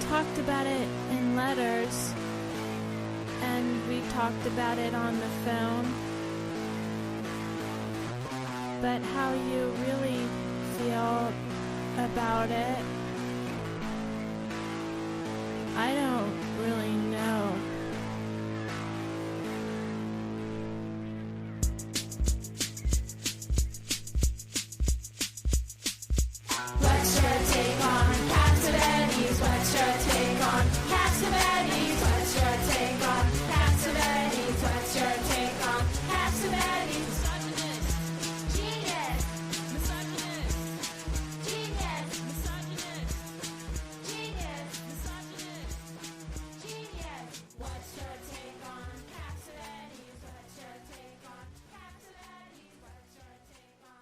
talked about it in letters, and we talked about it on the phone. But how you really feel about it, I don't really know. What's your take on Cassavetes? What's your take on Cassavetes? What's your take on Cassavetes? What's your take on Cassavetes? Misogynist, genius, misogynist, genius, misogynist, genius, misogynist, genius. What's your take on Cassavetes? What's your take on Cassavetes? What's your take on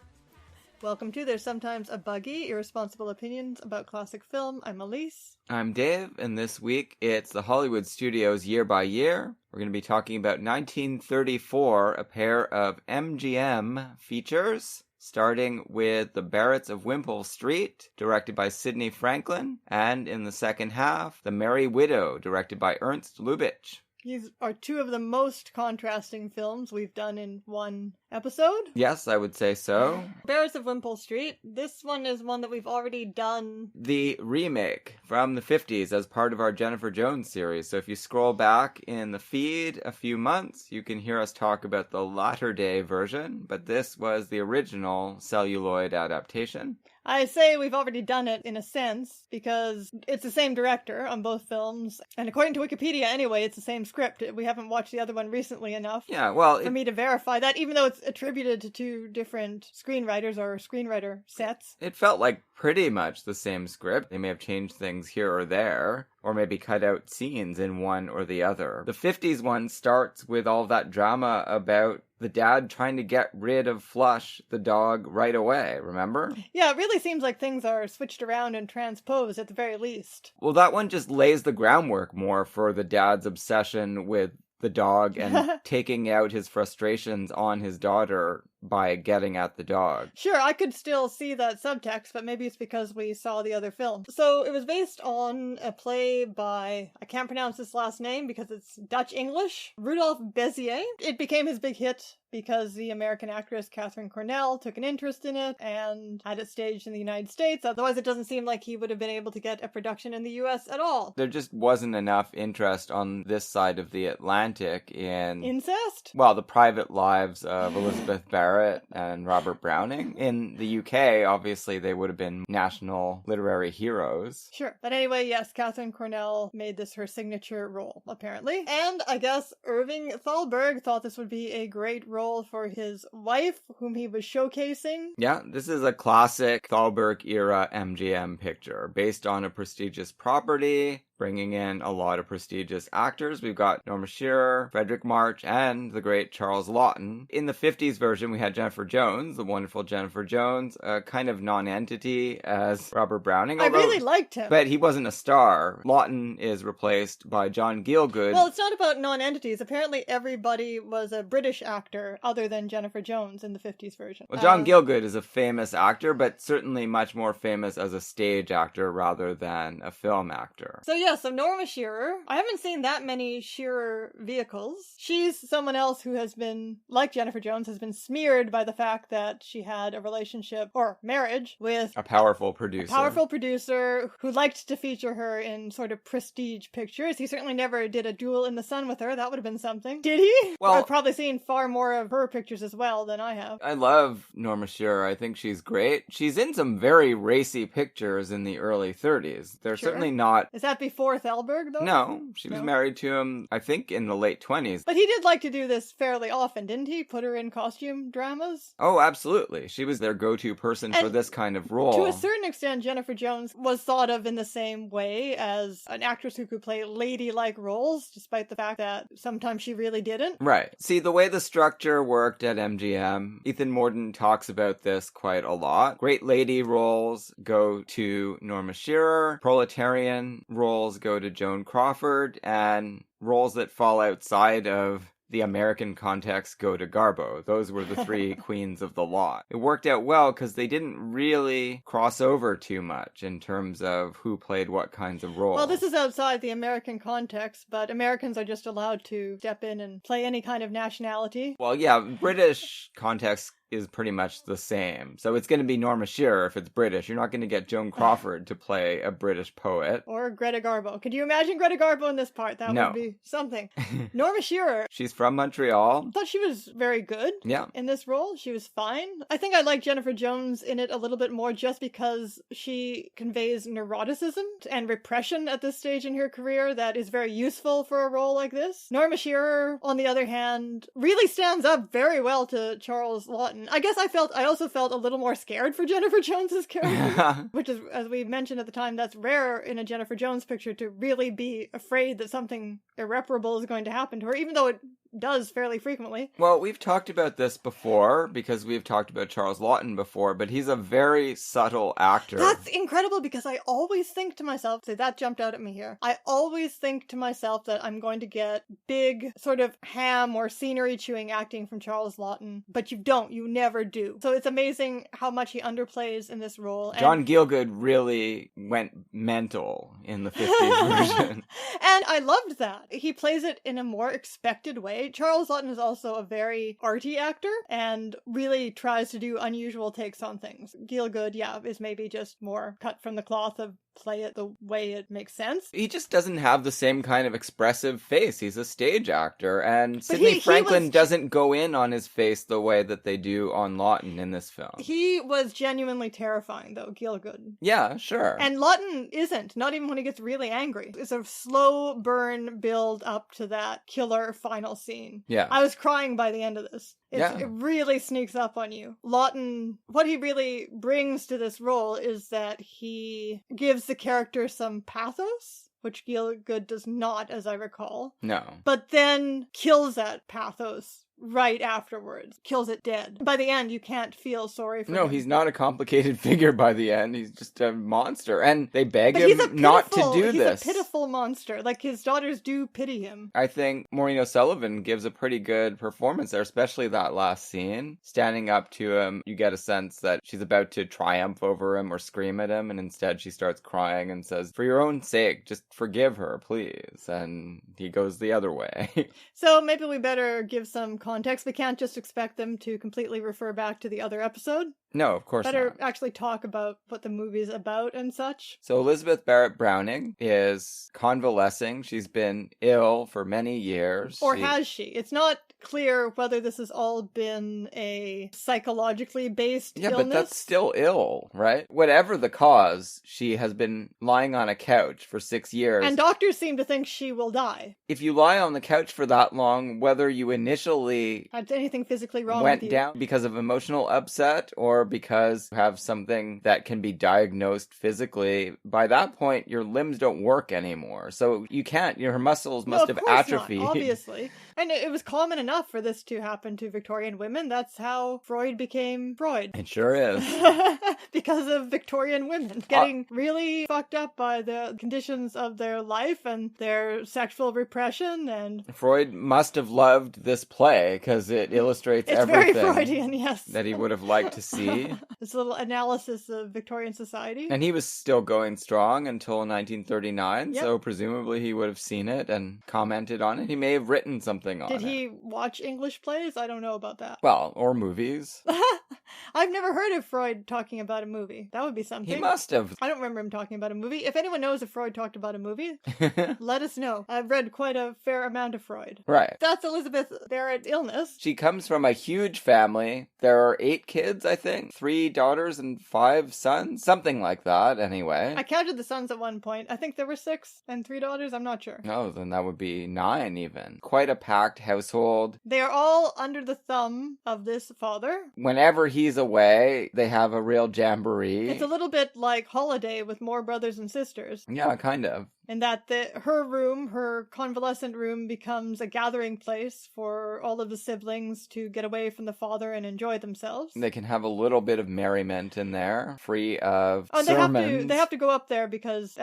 Welcome to There's Sometimes a Buggy, Irresponsible Opinions About Classic Film. I'm Elise. I'm Dave, and this week it's the Hollywood Studios Year by Year. We're going to be talking about 1934, a pair of MGM features, starting with The Barretts of Wimpole Street, directed by Sidney Franklin, and in the second half, The Merry Widow, directed by Ernst Lubitsch. These are two of the most contrasting films we've done in one episode. Yes, I would say so. Barretts of Wimpole Street. This one is one that we've already done. The remake from the 50s as part of our Jennifer Jones series. So if you scroll back in the feed a few months, you can hear us talk about the latter day version, but this was the original celluloid adaptation. I say we've already done it in a sense because it's the same director on both films. And according to Wikipedia anyway, it's the same script. We haven't watched the other one recently enough for me to verify that, even though it's attributed to two different screenwriters or screenwriter sets. It felt like pretty much the same script. They may have changed things here or there, or maybe cut out scenes in one or the other. The 50s one starts with all that drama about the dad trying to get rid of Flush, the dog, right away, remember? Yeah, it really seems like things are switched around and transposed at the very least. Well, that one just lays the groundwork more for the dad's obsession with the dog and taking out his frustrations on his daughter by getting at the dog. Sure, I could still see that subtext, but maybe it's because we saw the other film. So it was based on a play by, I can't pronounce his last name because it's Dutch English, Rudolph Bézier. It became his big hit because the American actress Catherine Cornell took an interest in it and had it staged in the United States. Otherwise, it doesn't seem like he would have been able to get a production in the US at all. There just wasn't enough interest on this side of the Atlantic in... Incest? Well, the private lives of Elizabeth Barrett and Robert Browning. In the UK, obviously, they would have been national literary heroes. Sure. But anyway, yes, Catherine Cornell made this her signature role, apparently. And I guess Irving Thalberg thought this would be a great role for his wife, whom he was showcasing. Yeah, this is a classic Thalberg-era MGM picture, based on a prestigious property, bringing in a lot of prestigious actors. We've got Norma Shearer, Frederick March, and the great Charles Laughton. In the 50s version, we had Jennifer Jones, the wonderful Jennifer Jones, a kind of non-entity as Robert Browning. I really liked him. But he wasn't a star. Laughton is replaced by John Gielgud. Well, it's not about non-entities. Apparently everybody was a British actor other than Jennifer Jones in the 50s version. Well, John Gielgud is a famous actor, but certainly much more famous as a stage actor rather than a film actor. So yeah, so Norma Shearer. I haven't seen that many Shearer vehicles. She's someone else who has been, like Jennifer Jones, has been smeared by the fact that she had a relationship, or marriage, with a powerful producer. A powerful producer who liked to feature her in sort of prestige pictures. He certainly never did a Duel in the Sun with her. That would have been something. Did he? Well, I've probably seen far more of her pictures as well than I have. I love Norma Shearer. I think she's great. She's in some very racy pictures in the early 30s. They're certainly not... Is that before Thalberg, though? No, she was married to him, I think, in the late 20s. But he did like to do this fairly often, didn't he? Put her in costume dramas? Oh, absolutely. She was their go-to person for this kind of role. To a certain extent, Jennifer Jones was thought of in the same way as an actress who could play ladylike roles, despite the fact that sometimes she really didn't. Right. See, the way the structure worked at MGM, Ethan Mordaunt talks about this quite a lot. Great lady roles go to Norma Shearer, proletarian roles go to Joan Crawford, and roles that fall outside of the American context go to Garbo. Those were the three queens of the lot. It worked out well because they didn't really cross over too much in terms of who played what kinds of roles. Well, this is outside the American context, but Americans are just allowed to step in and play any kind of nationality. Well, yeah, British context is pretty much the same. So it's going to be Norma Shearer if it's British. You're not going to get Joan Crawford to play a British poet. Or Greta Garbo. Could you imagine Greta Garbo in this part? That No. would be something. Norma Shearer. She's from Montreal. I thought she was very good in this role. She was fine. I think I like Jennifer Jones in it a little bit more just because she conveys neuroticism and repression at this stage in her career that is very useful for a role like this. Norma Shearer, on the other hand, really stands up very well to Charles Laughton. I guess I also felt a little more scared for Jennifer Jones's character, which is, as we mentioned at the time, that's rare in a Jennifer Jones picture to really be afraid that something irreparable is going to happen to her, even though it does fairly frequently. Well, we've talked about this before because we've talked about Charles Laughton before, but he's a very subtle actor. That's incredible because I always think to myself, see, that jumped out at me here. I always think to myself that I'm going to get big sort of ham or scenery chewing acting from Charles Laughton, but you don't. You never do. So it's amazing how much he underplays in this role. John Gielgud really went mental in the 50s version. And I loved that. He plays it in a more expected way. Charles Laughton is also a very arty actor and really tries to do unusual takes on things. Gielgud, is maybe just more cut from the cloth of play it the way it makes sense. He just doesn't have the same kind of expressive face. He's a stage actor, and Sidney Franklin doesn't go in on his face the way that they do on Laughton in this film. He was genuinely terrifying, though, Gielgud. Yeah, sure. And Laughton isn't, not even when he gets really angry. It's a slow burn build up to that killer final scene. Yeah. I was crying by the end of this. It really sneaks up on you. Laughton, what he really brings to this role is that he gives the character some pathos, which Gielgud does not, as I recall. No. But then kills that pathos right afterwards. Kills it dead. By the end, you can't feel sorry for him. No, he's not a complicated figure by the end. He's just a monster. And they beg him not to do this. He's a pitiful monster. Like, his daughters do pity him. I think Maureen O'Sullivan gives a pretty good performance there, especially that last scene. Standing up to him, you get a sense that she's about to triumph over him or scream at him, and instead she starts crying and says, "For your own sake, just forgive her, please." And he goes the other way. So maybe we better give some context. We can't just expect them to completely refer back to the other episode. No, of course Better not. actually talk about what the movie's about and such. So Elizabeth Barrett Browning is convalescing. She's been ill for many years. Or has she? It's not clear whether this has all been a psychologically based illness. Yeah, but that's still ill, right? Whatever the cause, she has been lying on a couch for 6 years. And doctors seem to think she will die. If you lie on the couch for that long, whether you initially had anything physically wrong went with you down because of emotional upset or because you have something that can be diagnosed physically, by that point your limbs don't work anymore. So you can't, your muscles must have atrophied. Not, obviously. And it was common enough for this to happen to Victorian women. That's how Freud became Freud. It sure is. Because of Victorian women getting really fucked up by the conditions of their life and their sexual repression. And Freud must have loved this play because it illustrates everything. It's very Freudian, yes. That he would have liked to see. This little analysis of Victorian society. And he was still going strong until 1939, Yep. so presumably he would have seen it and commented on it. He may have written something on it. Did he watch English plays? I don't know about that. Well, or movies. I've never heard of Freud talking about a movie. That would be something. He must have. I don't remember him talking about a movie. If anyone knows if Freud talked about a movie, let us know. I've read quite a fair amount of Freud. Right. That's Elizabeth Barrett's illness. She comes from a huge family. There are 8 kids, I think. 3 daughters and 5 sons. Something like that, anyway. I counted the sons at one point. I think there were 6 and 3 daughters. I'm not sure. No, then that would be 9 even. Quite a packed household. They are all under the thumb of this father. Whenever he's away, they have a real jamboree. It's a little bit like Holiday with more brothers and sisters. Yeah, kind of. And that her convalescent room, becomes a gathering place for all of the siblings to get away from the father and enjoy themselves. They can have a little bit of merriment in there, free of sermons. They have to go up there because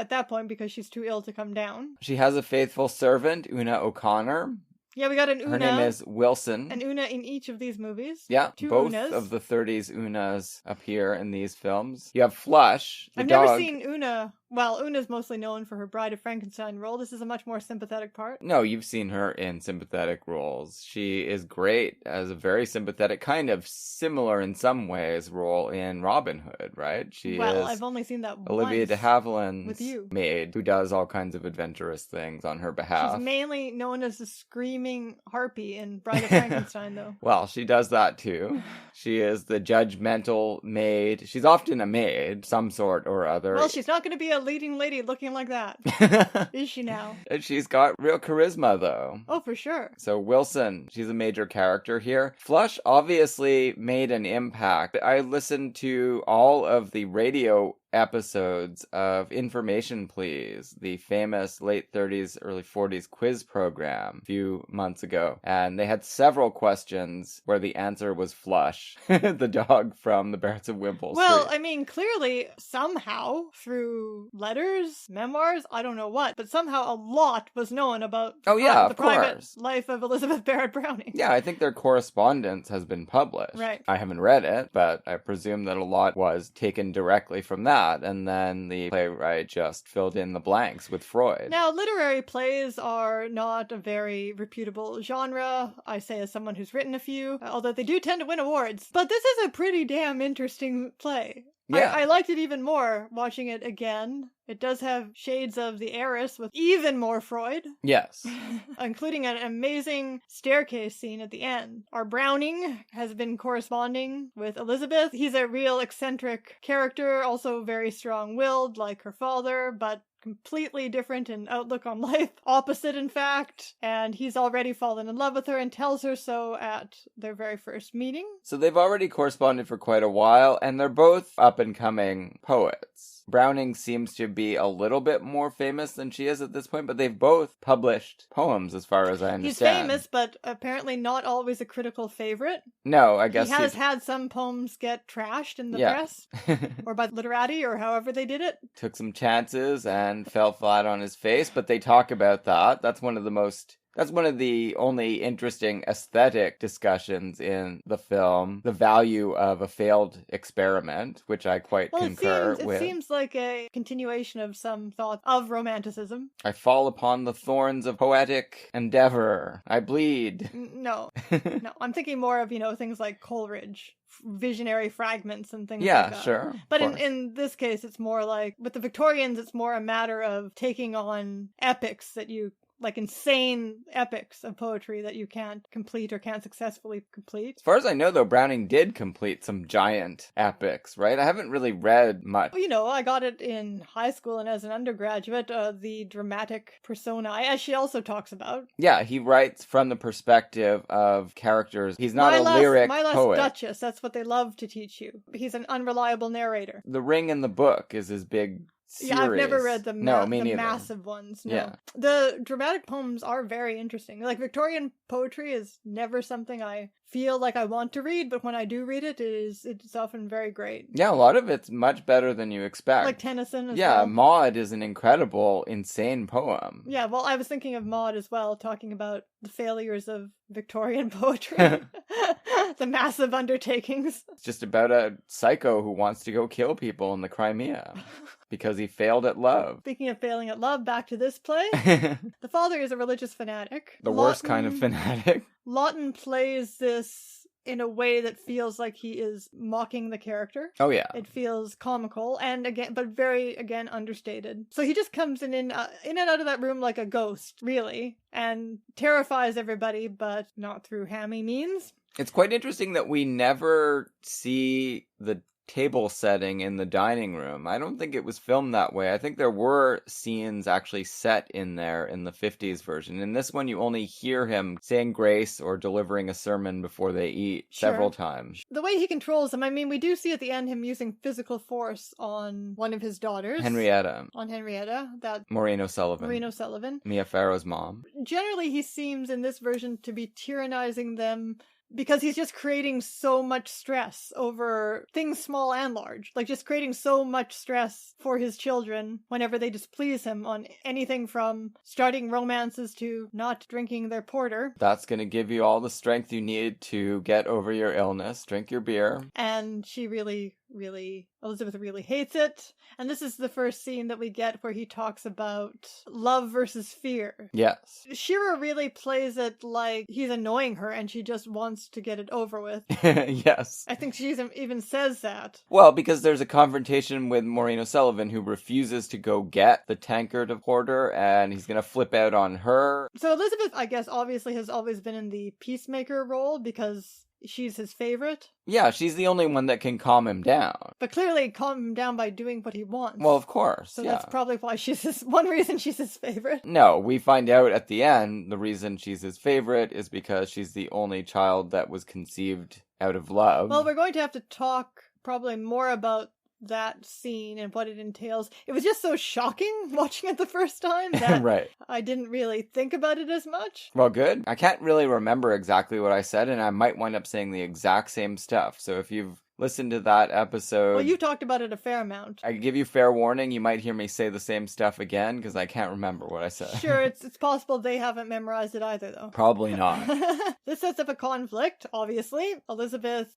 she's too ill to come down. She has a faithful servant, Una O'Connor. Yeah, we got an Una. Her name is Wilson. An Una in each of these movies. Yeah, Two both Unas. of the 30s Unas appear in these films. You have Flush, the I've dog. never seen Una. Well, Una's mostly known for her Bride of Frankenstein role. This is a much more sympathetic part. No, you've seen her in sympathetic roles. She is great as a very sympathetic, kind of similar in some ways role in Robin Hood, right? She Well, is I've only seen that Olivia once de Havilland's with you. maid who does all kinds of adventurous things on her behalf. She's mainly known as the screaming harpy in Bride of Frankenstein, though. Well, she does that too. She is the judgmental maid. She's often a maid, some sort or other. Well, she's not going to be a leading lady looking like that, is she now? And she's got real charisma, though. Oh, for sure. So Wilson, she's a major character here. Flush obviously made an impact. I listened to all of the radio episodes of Information Please, the famous late 30s, early 40s quiz program a few months ago. And they had several questions where the answer was Flush, the dog from the Barretts of Wimpole Street. Well, I mean, clearly, somehow, through letters, memoirs, I don't know what, but somehow a lot was known about of the private course. life of Elizabeth Barrett Browning. Yeah, I think their correspondence has been published. Right. I haven't read it, but I presume that a lot was taken directly from that, and then the playwright just filled in the blanks with Freud. Now, literary plays are not a very reputable genre, I say as someone who's written a few, although they do tend to win awards. But this is a pretty damn interesting play. Yeah. I liked it even more watching it again. It does have shades of The Heiress with even more Freud. Yes. Including an amazing staircase scene at the end. Our Browning has been corresponding with Elizabeth. He's a real eccentric character, also very strong-willed like her father, but completely different in outlook on life. Opposite, in fact. And he's already fallen in love with her and tells her so at their very first meeting. So they've already corresponded for quite a while, and they're both up-and-coming poets. Browning seems to be a little bit more famous than she is at this point, but they've both published poems as far as I understand. He's famous, but apparently not always a critical favorite. No, I guess he has had some poems get trashed in the press, or by literati, or however they did it. Took some chances and fell flat on his face, but they talk about that. That's one of the only interesting aesthetic discussions in the film. The value of a failed experiment, which I quite concur with. It seems like a continuation of some thought of romanticism. I fall upon the thorns of poetic endeavor. I bleed. No. No. I'm thinking more of, things like Coleridge. Visionary fragments and things like that. Yeah, sure. But in this case, it's more like, with the Victorians, it's more a matter of taking on epics that you, like insane epics of poetry that you can't complete or can't successfully complete. As far as I know, though, Browning did complete some giant epics, right? I haven't really read much. Well, I got it in high school and as an undergraduate, the dramatic personae, as she also talks about. Yeah, he writes from the perspective of characters. He's not lyric My Last poet. Duchess, that's what they love to teach you. He's an unreliable narrator. The Ring in the Book is his big series. Yeah, I've never read the massive ones. No. Yeah. The dramatic poems are very interesting. Like, Victorian poetry is never something I feel like I want to read, but when I do read it, it's often very great. Yeah, a lot of it's much better than you expect. Like Tennyson as well. Yeah, Maud is an incredible, insane poem. Yeah, well, I was thinking of Maud as well, talking about the failures of Victorian poetry. The massive undertakings. It's just about a psycho who wants to go kill people in the Crimea because he failed at love. Speaking of failing at love, back to this play. The father is a religious fanatic. The worst kind of fanatic. Laughton plays this in a way that feels like he is mocking the character. Oh, yeah. It feels comical and very understated. So he just comes in and out of that room like a ghost, really, and terrifies everybody, but not through hammy means. It's quite interesting that we never see the table setting in the dining room. I don't think it was filmed that way. I think there were scenes actually set in there in the 50s version. In this one, you only hear him saying grace or delivering a sermon before they eat several times. The way he controls them, I mean, we do see at the end him using physical force on one of his daughters. Henrietta. On Henrietta. Maureen O'Sullivan. Mia Farrow's mom. Generally, he seems in this version to be tyrannizing them because he's just creating so much stress over things small and large. Like, just creating so much stress for his children whenever they displease him on anything from starting romances to not drinking their porter. That's going to give you all the strength you need to get over your illness. Drink your beer. And she Elizabeth really hates it. And this is the first scene that we get where he talks about love versus fear. Yes. Shira really plays it like he's annoying her and she just wants to get it over with. Yes. I think she even says that. Well, because there's a confrontation with Maureen O'Sullivan who refuses to go get the tankard of porter, and he's going to flip out on her. So Elizabeth, I guess, obviously has always been in the peacemaker role because she's his favorite. Yeah, she's the only one that can calm him down. But clearly calm him down by doing what he wants. Well, of course, So yeah. that's probably why one reason she's his favorite. No, we find out at the end the reason she's his favorite is because she's the only child that was conceived out of love. Well, we're going to have to talk probably more about that scene and what it entails. It was just so shocking watching it the first time that right. I didn't really think about it as much. Well, good. I can't really remember exactly what I said, and I might wind up saying the exact same stuff. So if you've listened to that episode... Well, you talked about it a fair amount. I give you fair warning, you might hear me say the same stuff again, because I can't remember what I said. Sure, it's possible they haven't memorized it either, though. Probably not. This sets up a conflict, obviously. Elizabeth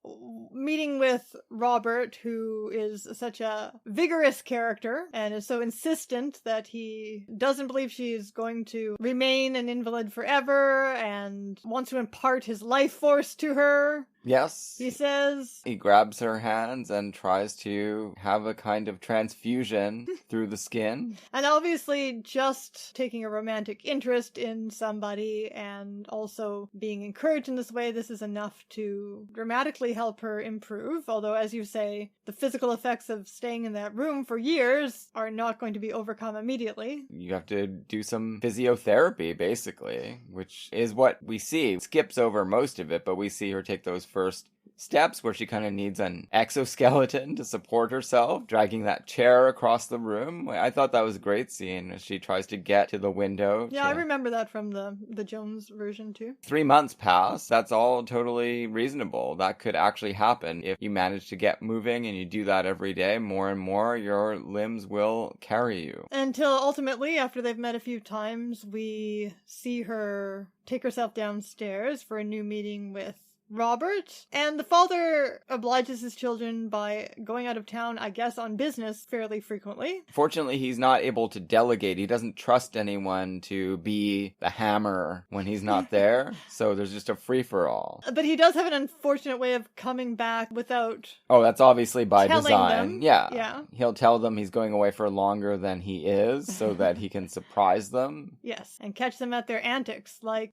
meeting with Robert, who is such a vigorous character and is so insistent that he doesn't believe she's going to remain an invalid forever and wants to impart his life force to her. Yes. He says... He grabs her hands and tries to have a kind of transfusion through the skin. And obviously just taking a romantic interest in somebody and also being encouraged in this way, this is enough to dramatically help her improve. Although, as you say, the physical effects of staying in that room for years are not going to be overcome immediately. You have to do some physiotherapy, basically, which is what we see. It skips over most of it, but we see her take those first steps where she kind of needs an exoskeleton to support herself, dragging that chair across the room. I thought that was a great scene as she tries to get to the window. Yeah, I remember that from the Jones version too. 3 months pass. That's all totally reasonable. That could actually happen if you manage to get moving and you do that every day more and more, your limbs will carry you. Until ultimately, after they've met a few times, we see her take herself downstairs for a new meeting with Robert, and the father obliges his children by going out of town, I guess, on business fairly frequently. Fortunately, he's not able to delegate. He doesn't trust anyone to be the hammer when he's not there, so there's just a free-for-all. But he does have an unfortunate way of coming back without... Oh, that's obviously by telling design. them. Yeah. He'll tell them he's going away for longer than he is so that he can surprise them. Yes, and catch them at their antics, like,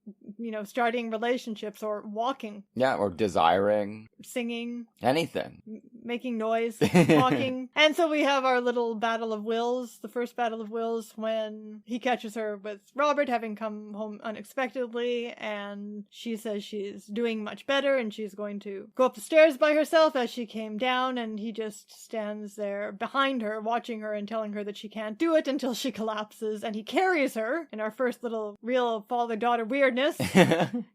starting relationships or walking. Yeah, or desiring. Singing. Anything. Making noise. Talking. And so we have our little battle of wills, the first battle of wills, when he catches her with Robert having come home unexpectedly, and she says she's doing much better and she's going to go up the stairs by herself as she came down, and he just stands there behind her, watching her and telling her that she can't do it until she collapses, and he carries her, in our first little real father-daughter weirdness,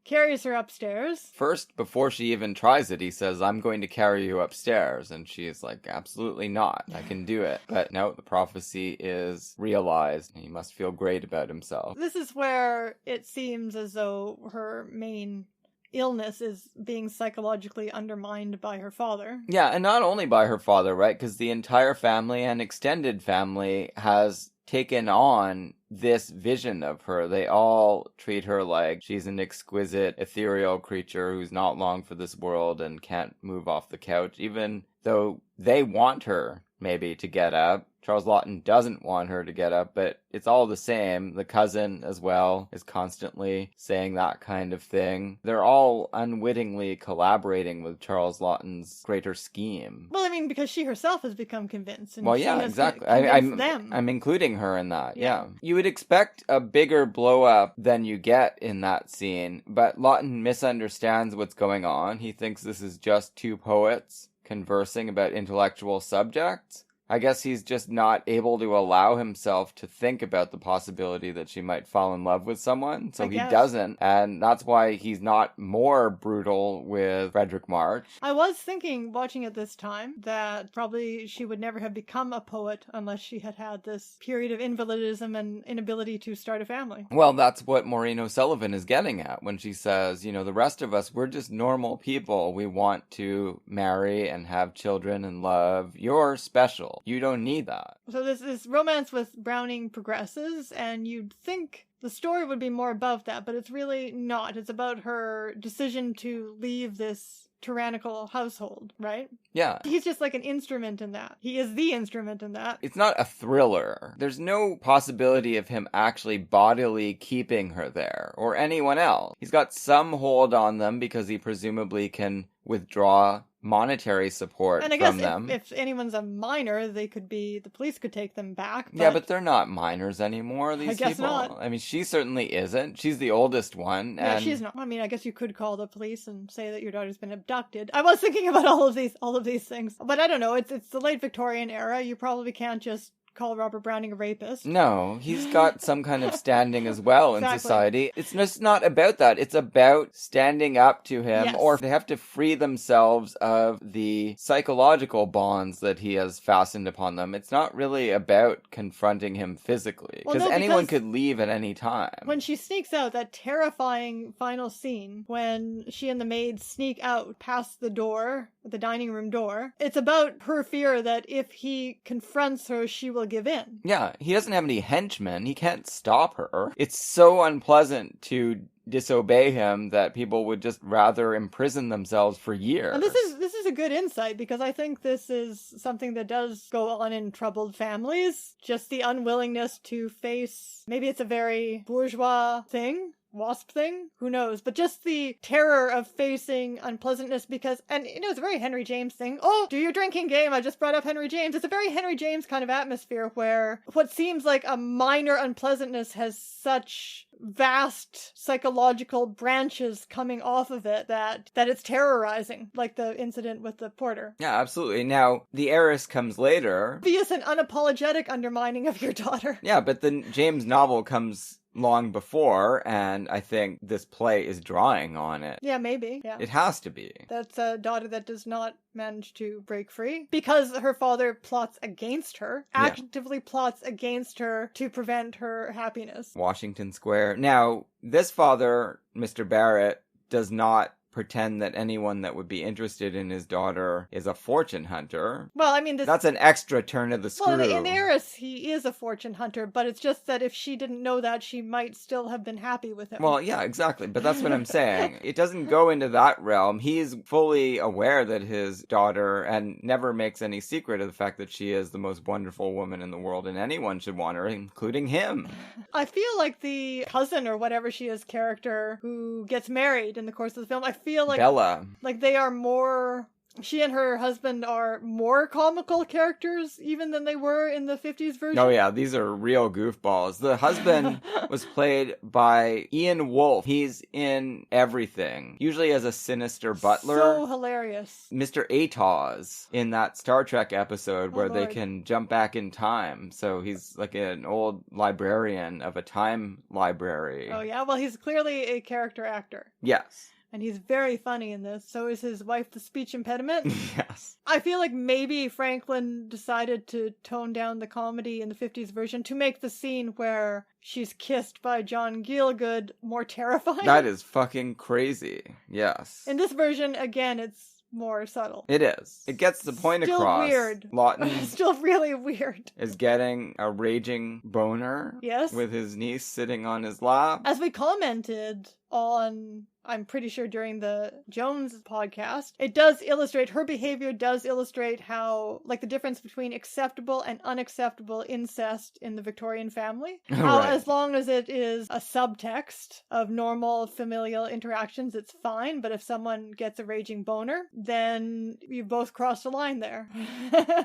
carries her upstairs. First, before she even tries it, he says, "I'm going to carry you upstairs." And she is like, "Absolutely not. I can do it." But no, the prophecy is realized. He must feel great about himself. This is where it seems as though her main illness is being psychologically undermined by her father. Yeah, and not only by her father, right? Because the entire family and extended family has taken on this vision of her. They all treat her like she's an exquisite, ethereal creature who's not long for this world and can't move off the couch, even though they want her, maybe, to get up. Charles Laughton doesn't want her to get up, but it's all the same. The cousin, as well, is constantly saying that kind of thing. They're all unwittingly collaborating with Charles Laughton's greater scheme. Well, I mean, because she herself has become convinced. And well, she yeah, has exactly. convinced them. I'm including her in that, Yeah. yeah. You would expect a bigger blow-up than you get in that scene, but Laughton misunderstands what's going on. He thinks this is just two poets conversing about intellectual subjects. I guess he's just not able to allow himself to think about the possibility that she might fall in love with someone, so he doesn't, and that's why he's not more brutal with Frederick March. I was thinking, watching it this time, that probably she would never have become a poet unless she had had this period of invalidism and inability to start a family. Well, that's what Maureen O'Sullivan is getting at when she says, you know, the rest of us, we're just normal people. We want to marry and have children and love. You're special. You don't need that. So this romance with Browning progresses, and you'd think the story would be more about that, but it's really not. It's about her decision to leave this tyrannical household, right? Yeah. He's just like an instrument in that. He is the instrument in that. It's not a thriller. There's no possibility of him actually bodily keeping her there, or anyone else. He's got some hold on them because he presumably can withdraw monetary support and I guess from them. If anyone's a minor, the police could take them back. But yeah, but they're not minors anymore, these people. I guess not. I mean, she certainly isn't. She's the oldest one. Yeah, and she's not. I mean, I guess you could call the police and say that your daughter's been abducted. I was thinking about all of these things. But I don't know, it's the late Victorian era. You probably can't just call Robert Browning a rapist. No, he's got some kind of standing as well Exactly. in society. It's just not about that. It's about standing up to him, Yes. or they have to free themselves of the psychological bonds that he has fastened upon them. It's not really about confronting him physically, Well, no, anyone because could leave at any time. When she sneaks out, that terrifying final scene, when she and the maid sneak out past the door, the dining room door, it's about her fear that if he confronts her, she will give in. Yeah, he doesn't have any henchmen. He can't stop her. It's so unpleasant to disobey him that people would just rather imprison themselves for years. And this is a good insight, because I think this is something that does go on in troubled families. Just the unwillingness to face, maybe it's a very bourgeois thing, wasp thing, who knows, but just the terror of facing unpleasantness, because, and you know, it's a very Henry James thing. Oh, do your drinking game, I just brought up Henry James. It's a very Henry James kind of atmosphere where what seems like a minor unpleasantness has such vast psychological branches coming off of it that it's terrorizing, like the incident with the porter. Yeah, absolutely. Now, the heiress comes later. Obvious and unapologetic undermining of your daughter. Yeah, but the James novel comes long before, and I think this play is drawing on it. Yeah, maybe. Yeah. It has to be. That's a daughter that does not manage to break free because her father plots against her, actively plots against her to prevent her happiness. Washington Square. Now, this father, Mr. Barrett, does not pretend that anyone that would be interested in his daughter is a fortune hunter. Well, I mean, that's an extra turn of the screw. Well, in Heiress, he is a fortune hunter, but it's just that if she didn't know that, she might still have been happy with him. Well, yeah, exactly. But that's what I'm saying. It doesn't go into that realm. He's fully aware that his daughter, and never makes any secret of the fact that she is the most wonderful woman in the world, and anyone should want her, including him. I feel like the cousin or whatever she is character who gets married in the course of the film, I feel like Bella. Like they are more, she and her husband are more comical characters even than they were in the 50s version. Oh yeah, these are real goofballs. The husband was played by Ian Wolfe. He's in everything, usually as a sinister butler. So hilarious. Mr. Atoz in that Star Trek episode where they Lord. can jump back in time. So he's like an old librarian of a time library. Oh yeah, well he's clearly a character actor. Yes. And he's very funny in this. So is his wife the speech impediment? Yes. I feel like maybe Franklin decided to tone down the comedy in the 50s version to make the scene where she's kissed by John Gielgud more terrifying. That is fucking crazy. Yes. In this version, again, it's more subtle. It is. It gets the point Still across. Weird. Laughton Still really weird. is getting a raging boner. Yes. With his niece sitting on his lap. As we commented on, I'm pretty sure during the Jones podcast, it does illustrate, her behavior does illustrate how, like the difference between acceptable and unacceptable incest in the Victorian family. How Right. as long as it is a subtext of normal familial interactions, it's fine. But if someone gets a raging boner, then you've both crossed a line there.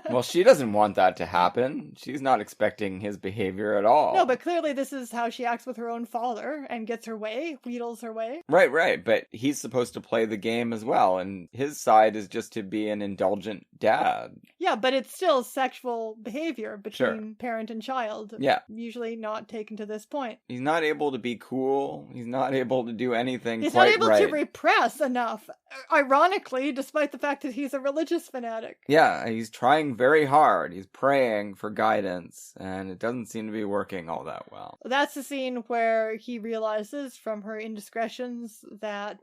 Well, she doesn't want that to happen. She's not expecting his behavior at all. No, but clearly this is how she acts with her own father and gets her way, wheedles feels her way. Right. But he's supposed to play the game as well, and his side is just to be an indulgent dad. Yeah, but it's still sexual behavior between Sure. parent and child. Yeah. Usually not taken to this point. He's not able to be cool. He's not able to do anything He's quite not able right. to repress enough, ironically, despite the fact that he's a religious fanatic. Yeah, he's trying very hard. He's praying for guidance, and it doesn't seem to be working all that well. That's the scene where he realizes from her indiscretions that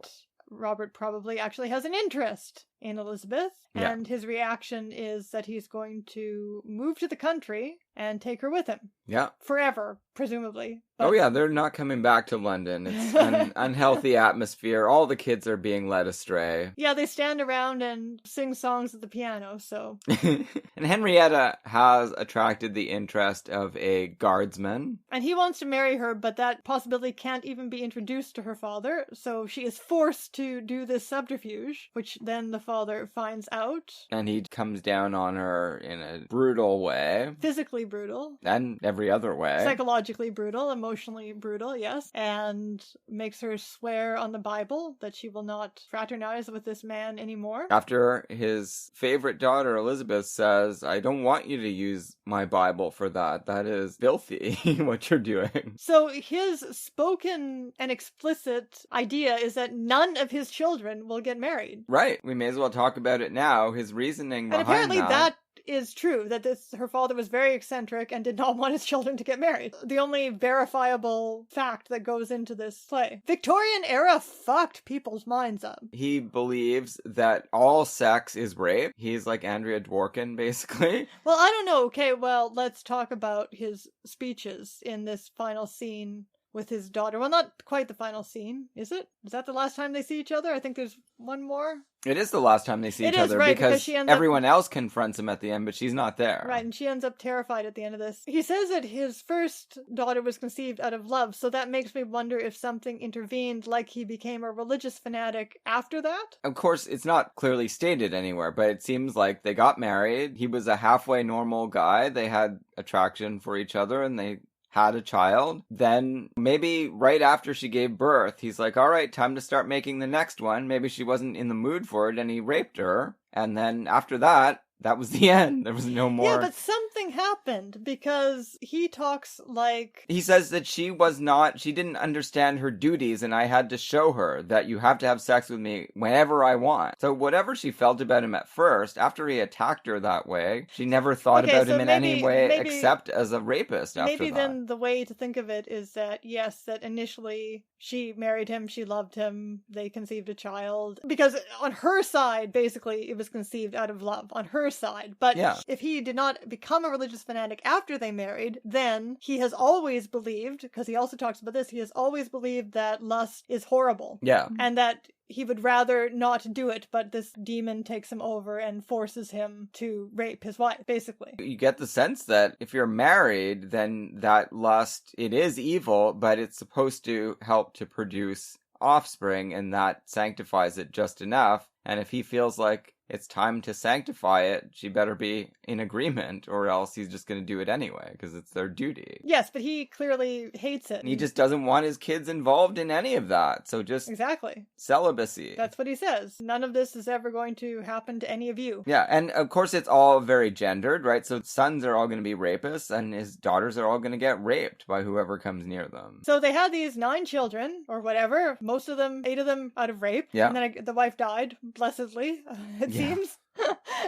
Robert probably actually has an interest in Elizabeth, Yeah. and his reaction is that he's going to move to the country and take her with him. Yeah. Forever, presumably. Oh yeah, they're not coming back to London. It's an unhealthy atmosphere. All the kids are being led astray. Yeah, they stand around and sing songs at the piano, so... And Henrietta has attracted the interest of a guardsman. And he wants to marry her, but that possibility can't even be introduced to her father, so she is forced to do this subterfuge, which then the father finds out. And he comes down on her in a brutal way. Physically brutal. And every other way. Psychologically brutal, emotionally brutal, yes. And makes her swear on the Bible that she will not fraternize with this man anymore. After his favorite daughter, Elizabeth, says, I don't want you to use my Bible for that. That is filthy, what you're doing. So his spoken and explicit idea is that none of his children will get married. Right. We may as well talk about it now. His reasoning behind And apparently that is true, that her father was very eccentric and did not want his children to get married. The only verifiable fact that goes into this play. Victorian era fucked people's minds up. He believes that all sex is rape. He's like Andrea Dworkin, basically. Well, I don't know. Okay, well, let's talk about his speeches in this final scene with his daughter. Well, not quite the final scene, is it? Is that the last time they see each other? I think there's one more. It is the last time they see each other, right, because she ends up... everyone else confronts him at the end, but she's not there. Right, and she ends up terrified at the end of this. He says that his first daughter was conceived out of love, so that makes me wonder if something intervened, like he became a religious fanatic after that? Of course, it's not clearly stated anywhere, but it seems like they got married. He was a halfway normal guy. They had attraction for each other, and they had a child. Then maybe right after she gave birth, he's like, all right, time to start making the next one. Maybe she wasn't in the mood for it and he raped her. And then after that, that was the end. There was no more. Yeah, but something happened because he talks like... He says that she didn't understand her duties, and I had to show her that you have to have sex with me whenever I want. So whatever she felt about him at first, after he attacked her that way, she never thought about him in any way except as a rapist after maybe that. Then the way to think of it is that, yes, that initially she married him, she loved him, they conceived a child. Because on her side, basically, it was conceived out of love. On her side. But if he did not become a religious fanatic after they married, then he has always believed, because he also talks about this, he has always believed that lust is horrible. Yeah. And that he would rather not do it, but this demon takes him over and forces him to rape his wife, basically. You get the sense that if you're married, then that lust, it is evil, but it's supposed to help to produce offspring, and that sanctifies it just enough. And if he feels like it's time to sanctify it, she better be in agreement, or else he's just going to do it anyway, because it's their duty. Yes, but he clearly hates it. And he just doesn't want his kids involved in any of that, so just... Exactly. Celibacy. That's what he says. None of this is ever going to happen to any of you. Yeah, and of course it's all very gendered, right? So sons are all going to be rapists, and his daughters are all going to get raped by whoever comes near them. So they had these 9 children, or whatever, most of them, 8 of them out of rape. Yeah. And then the wife died, blessedly, it seems.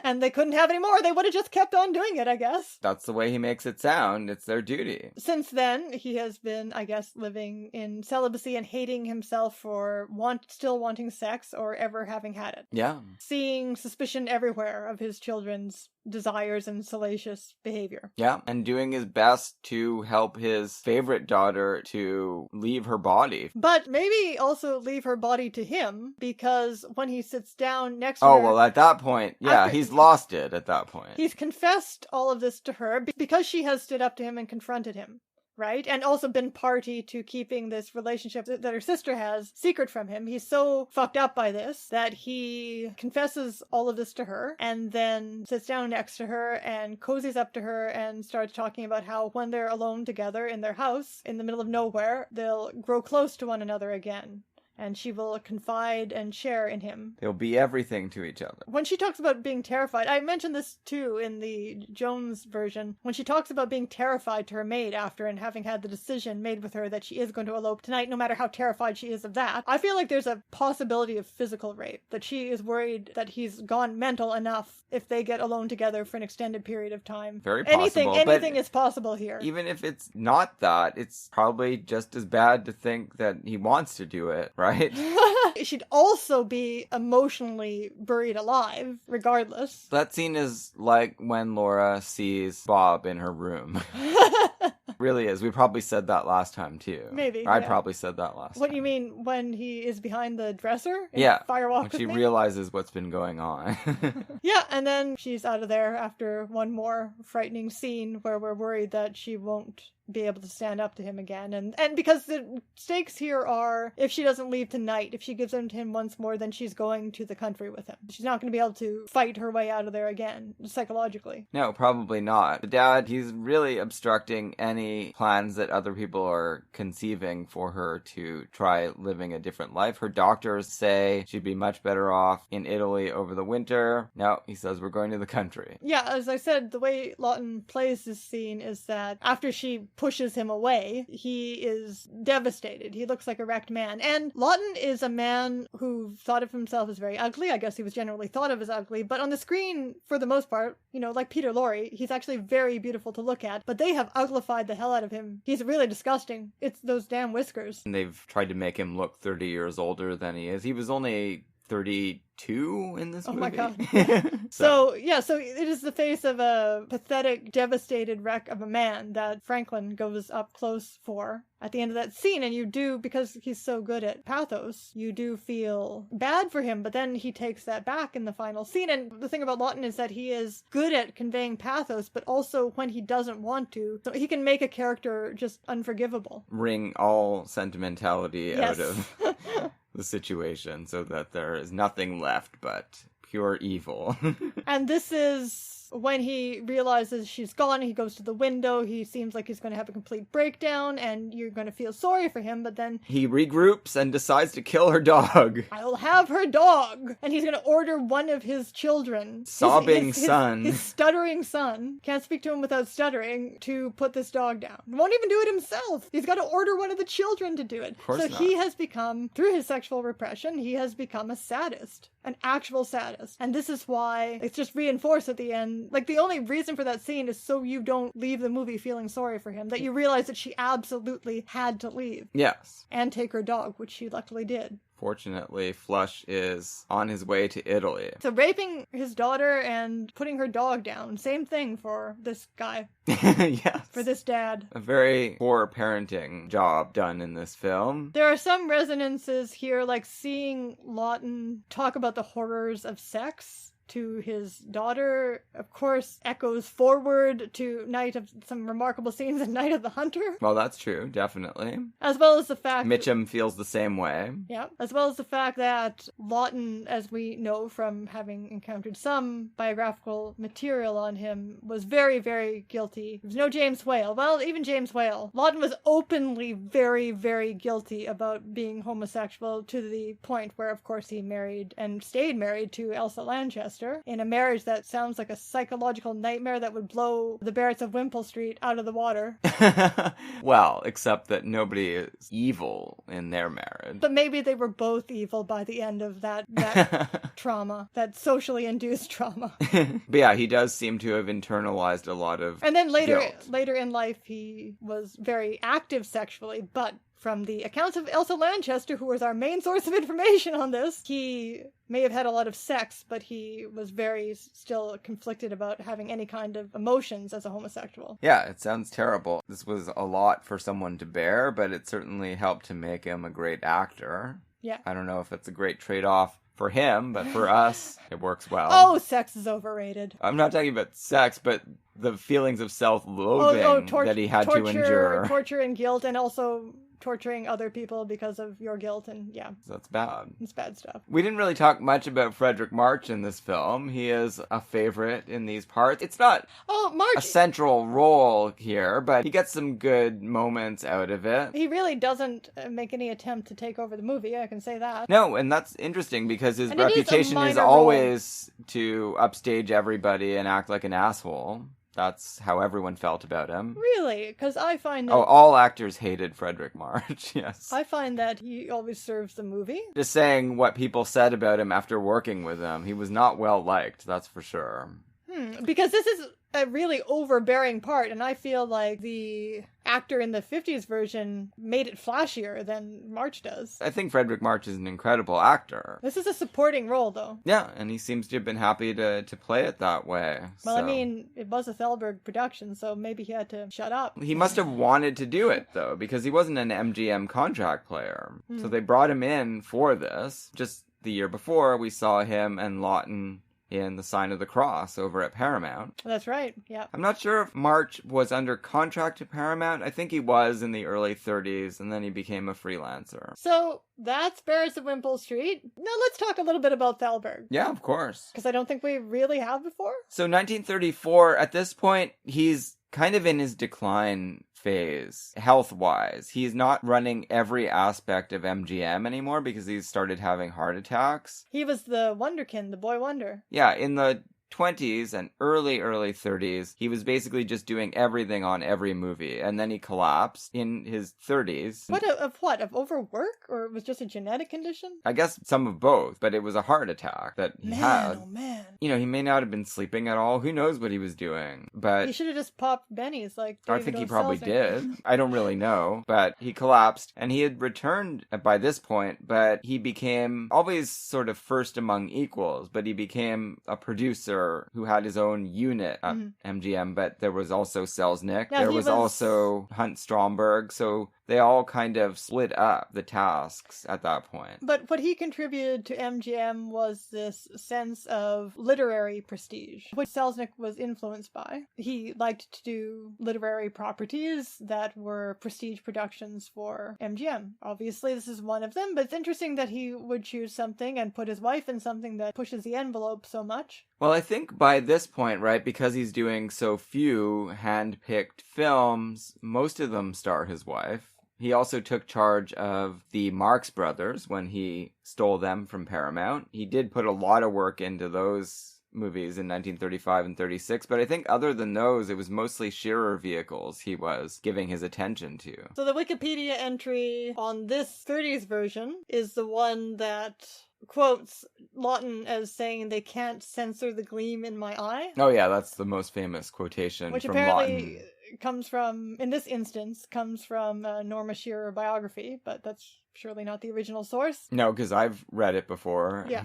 And they couldn't have any more. They would have just kept on doing it, I guess. That's the way he makes it sound. It's their duty. Since then, he has been, I guess, living in celibacy and hating himself for still wanting sex or ever having had it. Yeah. Seeing suspicion everywhere of his children's desires and salacious behavior. Yeah, and doing his best to help his favorite daughter to leave her body. But maybe also leave her body to him, because when he sits down next to her... Oh, well, at that point, yeah, he's lost it at that point. He's confessed all of this to her because she has stood up to him and confronted him. Right? And also been party to keeping this relationship that her sister has secret from him. He's so fucked up by this that he confesses all of this to her and then sits down next to her and cozies up to her and starts talking about how when they're alone together in their house in the middle of nowhere, they'll grow close to one another again. and she will confide and share in him. They'll be everything to each other. When she talks about being terrified, I mentioned this too in the Jones version, when she talks about being terrified to her maid after and having had the decision made with her that she is going to elope tonight, no matter how terrified she is of that, I feel like there's a possibility of physical rape, that she is worried that he's gone mental enough if they get alone together for an extended period of time. Very possible. Anything is possible here. Even if it's not that, it's probably just as bad to think that he wants to do it, right? She'd also be emotionally buried alive, regardless. That scene is like when Laura sees Bob in her room. Really is. We probably said that last time too. Maybe. I yeah. probably said that last time. What do you mean when he is behind the dresser? Yeah. Firewalk when with she me? realizes what's been going on. Yeah, and then she's out of there after one more frightening scene where we're worried that she won't be able to stand up to him again. And because the stakes here are, if she doesn't leave tonight, if she gives in to him once more, then she's going to the country with him. She's not going to be able to fight her way out of there again, psychologically. No, probably not. The dad, he's really obstructing any plans that other people are conceiving for her to try living a different life. Her doctors say she'd be much better off in Italy over the winter. No, he says we're going to the country. Yeah, as I said, the way Laughton plays this scene is that after she pushes him away, he is devastated. He looks like a wrecked man. And Laughton is a man who thought of himself as very ugly. I guess he was generally thought of as ugly, but on the screen, for the most part, like Peter Lorre, he's actually very beautiful to look at, but they have uglified the hell out of him. He's really disgusting. It's those damn whiskers. And they've tried to make him look 30 years older than he is. He was only 32 in this movie. Oh my god. So it is the face of a pathetic, devastated wreck of a man that Franklin goes up close for at the end of that scene, and you do, because he's so good at pathos, you do feel bad for him, but then he takes that back in the final scene. And the thing about Laughton is that he is good at conveying pathos, but also when he doesn't want to, so he can make a character just unforgivable. Wring all sentimentality out Yes. of the situation so that there is nothing left but pure evil. And this is when he realizes she's gone. He goes to the window. He seems like he's going to have a complete breakdown, and you're going to feel sorry for him, but then He regroups and decides to kill her dog. I'll have her dog. And he's going to order one of his children. Sobbing his son. His stuttering son. Can't speak to him without stuttering, to put this dog down. Won't even do it himself. He's got to order one of the children to do it. Of course so not. he has become, through his sexual repression, he has become a sadist. An actual sadist. And this is why it's just reinforced at the end. Like, the only reason for that scene is so you don't leave the movie feeling sorry for him. That you realize that she absolutely had to leave. Yes. And take her dog, which she luckily did. Fortunately, Flush is on his way to Italy. So raping his daughter and putting her dog down, same thing for this guy, Yes. for this dad. A very poor parenting job done in this film. There are some resonances here, like seeing Laughton talk about the horrors of sex to his daughter, of course, echoes forward to some remarkable scenes in Night of the Hunter. Well, that's true, definitely. As well as the fact Mitchum feels the same way. Yeah, as well as the fact that Laughton, as we know from having encountered some biographical material on him, was very, very guilty. There was no James Whale. Well, even James Whale. Laughton was openly very, very guilty about being homosexual, to the point where, of course, he married and stayed married to Elsa Lanchester in a marriage that sounds like a psychological nightmare that would blow the Barretts of Wimpole Street out of the water. Well, except that nobody is evil in their marriage. But maybe they were both evil by the end of that trauma, that socially induced trauma. But yeah, he does seem to have internalized a lot of And then guilt. later in life, he was very active sexually, but from the accounts of Elsa Lanchester, who was our main source of information on this, he may have had a lot of sex, but he was very still conflicted about having any kind of emotions as a homosexual. Yeah, it sounds terrible. This was a lot for someone to bear, but it certainly helped to make him a great actor. Yeah. I don't know if it's a great trade-off for him, but for us, it works well. Oh, sex is overrated. I'm not talking about sex, but the feelings of self-loathing that he had to endure. Torture and guilt, and also torturing other people because of your guilt, and yeah. That's bad. It's bad stuff. We didn't really talk much about Frederick March in this film. He is a favorite in these parts. It's not a central role here, but he gets some good moments out of it. He really doesn't make any attempt to take over the movie, I can say that. No, and that's interesting because his And it is a reputation is minor always to upstage everybody and act like an asshole. That's how everyone felt about him. Really? Because I find that... Oh, all actors hated Frederick March, yes. I find that he always serves the movie. Just saying what people said about him after working with him. He was not well liked, that's for sure. Because this is a really overbearing part, and I feel like the actor in the 50s version made it flashier than March does. I think Frederick March is an incredible actor. This is a supporting role, though. Yeah, and he seems to have been happy to play it that way. Well, I mean, it was a Thalberg production, so maybe he had to shut up. He must have wanted to do it, though, because he wasn't an MGM contract player. So they brought him in for this. Just the year before, we saw him and Laughton in The Sign of the Cross over at Paramount. That's right, yeah. I'm not sure if March was under contract to Paramount. I think he was in the early 30s, and then he became a freelancer. So, that's Barretts of Wimpole Street. Now let's talk a little bit about Thalberg. Yeah, of course. Because I don't think we really have before. So 1934, at this point, he's kind of in his decline phase, health-wise. He's not running every aspect of MGM anymore because he's started having heart attacks. He was the Wonderkin, the boy wonder. Yeah, in the 20s and early 30s, he was basically just doing everything on every movie, and then he collapsed in his 30s. Of overwork? Or it was just a genetic condition? I guess some of both, but it was a heart attack that he had. Oh man. You know, he may not have been sleeping at all. Who knows what he was doing? But he should have just popped bennies like I think he probably did. I don't really know. But he collapsed, and he had returned by this point, but he became always sort of first among equals, but he became a producer who had his own unit at MGM, but there was also Selznick. Yeah, there was also Hunt Stromberg, so they all kind of split up the tasks at that point. But what he contributed to MGM was this sense of literary prestige, which Selznick was influenced by. He liked to do literary properties that were prestige productions for MGM. Obviously, this is one of them, but it's interesting that he would choose something and put his wife in something that pushes the envelope so much. Well, I think by this point, right, because he's doing so few hand-picked films, most of them star his wife. He also took charge of the Marx Brothers when he stole them from Paramount. He did put a lot of work into those movies in 1935 and 36, but I think other than those, it was mostly Shearer vehicles he was giving his attention to. So the Wikipedia entry on this 30s version is the one that quotes Laughton as saying they can't censor the gleam in my eye. Oh yeah, that's the most famous quotation which from apparently Laughton. Comes from, in this instance, comes from Norma Shearer biography, but that's surely not the original source. No, because I've read it before. Yeah.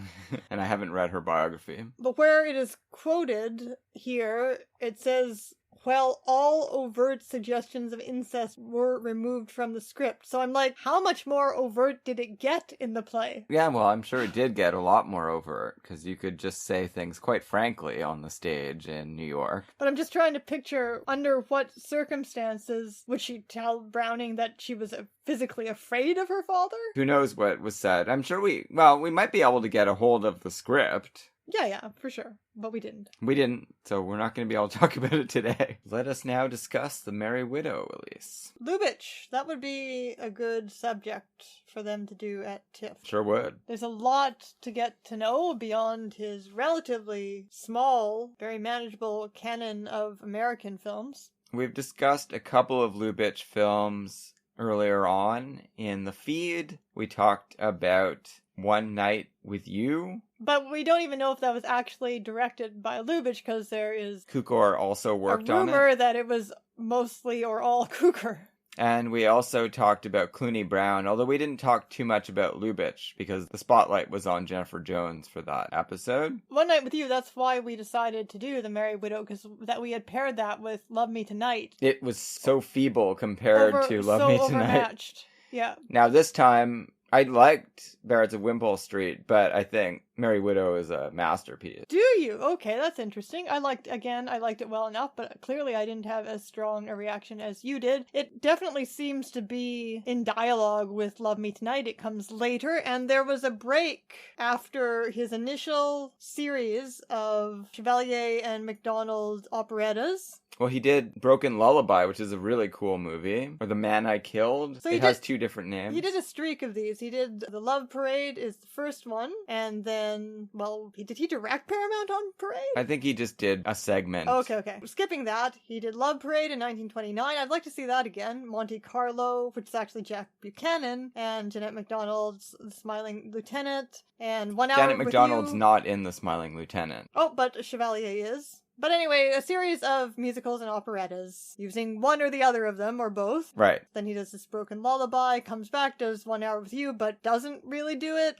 And I haven't read her biography. But where it is quoted here, it says, "Well, all overt suggestions of incest were removed from the script." So I'm like, how much more overt did it get in the play? Yeah, well, I'm sure it did get a lot more overt, because you could just say things quite frankly on the stage in New York. But I'm just trying to picture under what circumstances would she tell Browning that she was physically afraid of her father? Who knows what was said? I'm sure we might be able to get a hold of the script. Yeah, for sure. But we didn't. We didn't, so we're not going to be able to talk about it today. Let us now discuss The Merry Widow, Elise. Lubitsch. That would be a good subject for them to do at TIFF. Sure would. There's a lot to get to know beyond his relatively small, very manageable canon of American films. We've discussed a couple of Lubitsch films earlier on in the feed. We talked about One Night with You. But we don't even know if that was actually directed by Lubitsch, because there is Cukor also worked on it. A rumor that it was mostly or all Cukor. And we also talked about Clooney Brown, although we didn't talk too much about Lubitsch, because the spotlight was on Jennifer Jones for that episode. One Night with You, that's why we decided to do The Merry Widow, because that we had paired that with Love Me Tonight. It was so feeble compared to Love Me Tonight. Overmatched. Yeah. Now this time, I liked Barretts of Wimpole Street, but I think Merry Widow is a masterpiece. Do you? Okay, that's interesting. I liked it well enough, but clearly I didn't have as strong a reaction as you did. It definitely seems to be in dialogue with Love Me Tonight. It comes later, and there was a break after his initial series of Chevalier and MacDonald operettas. Well, he did Broken Lullaby, which is a really cool movie, or The Man I Killed. So it has two different names. He did a streak of these. He did The Love Parade is the first one, and then, did he direct Paramount on Parade? I think he just did a segment. Okay. Skipping that, he did Love Parade in 1929. I'd like to see that again. Monte Carlo, which is actually Jack Buchanan, and Jeanette MacDonald's The Smiling Lieutenant, and 1 Hour Janet with MacDonald's You. not in The Smiling Lieutenant. Oh, but Chevalier is. But anyway, a series of musicals and operettas, using one or the other of them, or both. Right. Then he does this Broken Lullaby, comes back, does 1 Hour with You, but doesn't really do it.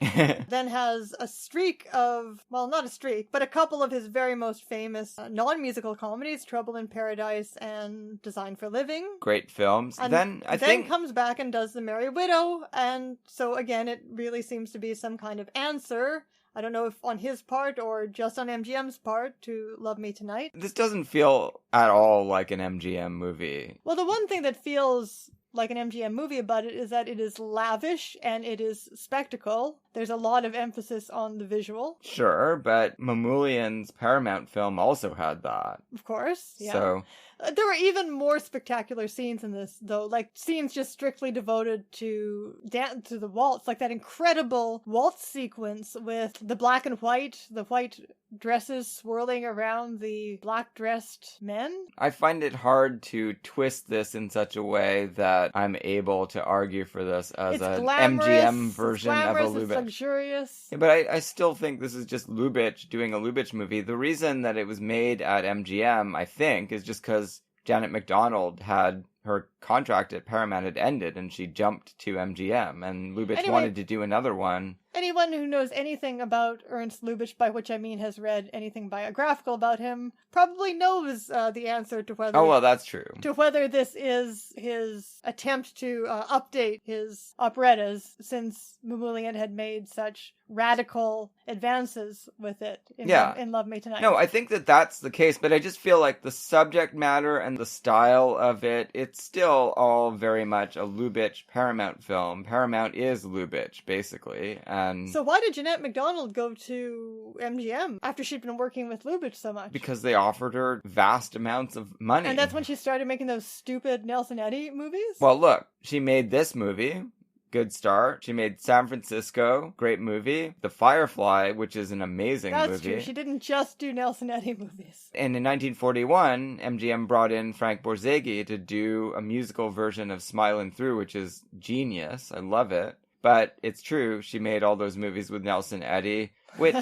Then has a streak of, not a streak, but a couple of his very most famous non-musical comedies, Trouble in Paradise and Designed for Living. Great films. And then comes back and does The Merry Widow, and so again, it really seems to be some kind of answer. I don't know if on his part or just on MGM's part to Love Me Tonight. This doesn't feel at all like an MGM movie. Well, the one thing that feels like an MGM movie about it is that it is lavish and it is spectacle. There's a lot of emphasis on the visual. Sure, but Mamoulian's Paramount film also had that. Of course, yeah. So there were even more spectacular scenes in this, though, like scenes just strictly devoted to the waltz, like that incredible waltz sequence with the black and white, the white dresses swirling around the black-dressed men. I find it hard to twist this in such a way that I'm able to argue for this as an MGM version of a Lubitsch. It's luxurious. Yeah, but I still think this is just Lubitsch doing a Lubitsch movie. The reason that it was made at MGM, I think, is just because Janet MacDonald had her contract at Paramount had ended and she jumped to MGM, and Lubitsch wanted to do another one. Anyone who knows anything about Ernst Lubitsch, by which I mean has read anything biographical about him, probably knows the answer to whether... Oh, well, that's true. To whether this is his attempt to update his operettas, since Mamoulian had made such radical advances with it in Love Me Tonight. No, I think that that's the case, but I just feel like the subject matter and the style of it, it's still all very much a Lubitsch Paramount film. Paramount is Lubitsch, basically. And so why did Jeanette MacDonald go to MGM after she'd been working with Lubitsch so much? Because they offered her vast amounts of money. And that's when she started making those stupid Nelson Eddy movies? Well, look, she made this movie. Good start. She made San Francisco, great movie. The Firefly, which is an amazing movie. That's true. She didn't just do Nelson Eddy movies. And in 1941, MGM brought in Frank Borzage to do a musical version of Smilin' Through, which is genius. I love it. But it's true, she made all those movies with Nelson Eddy, which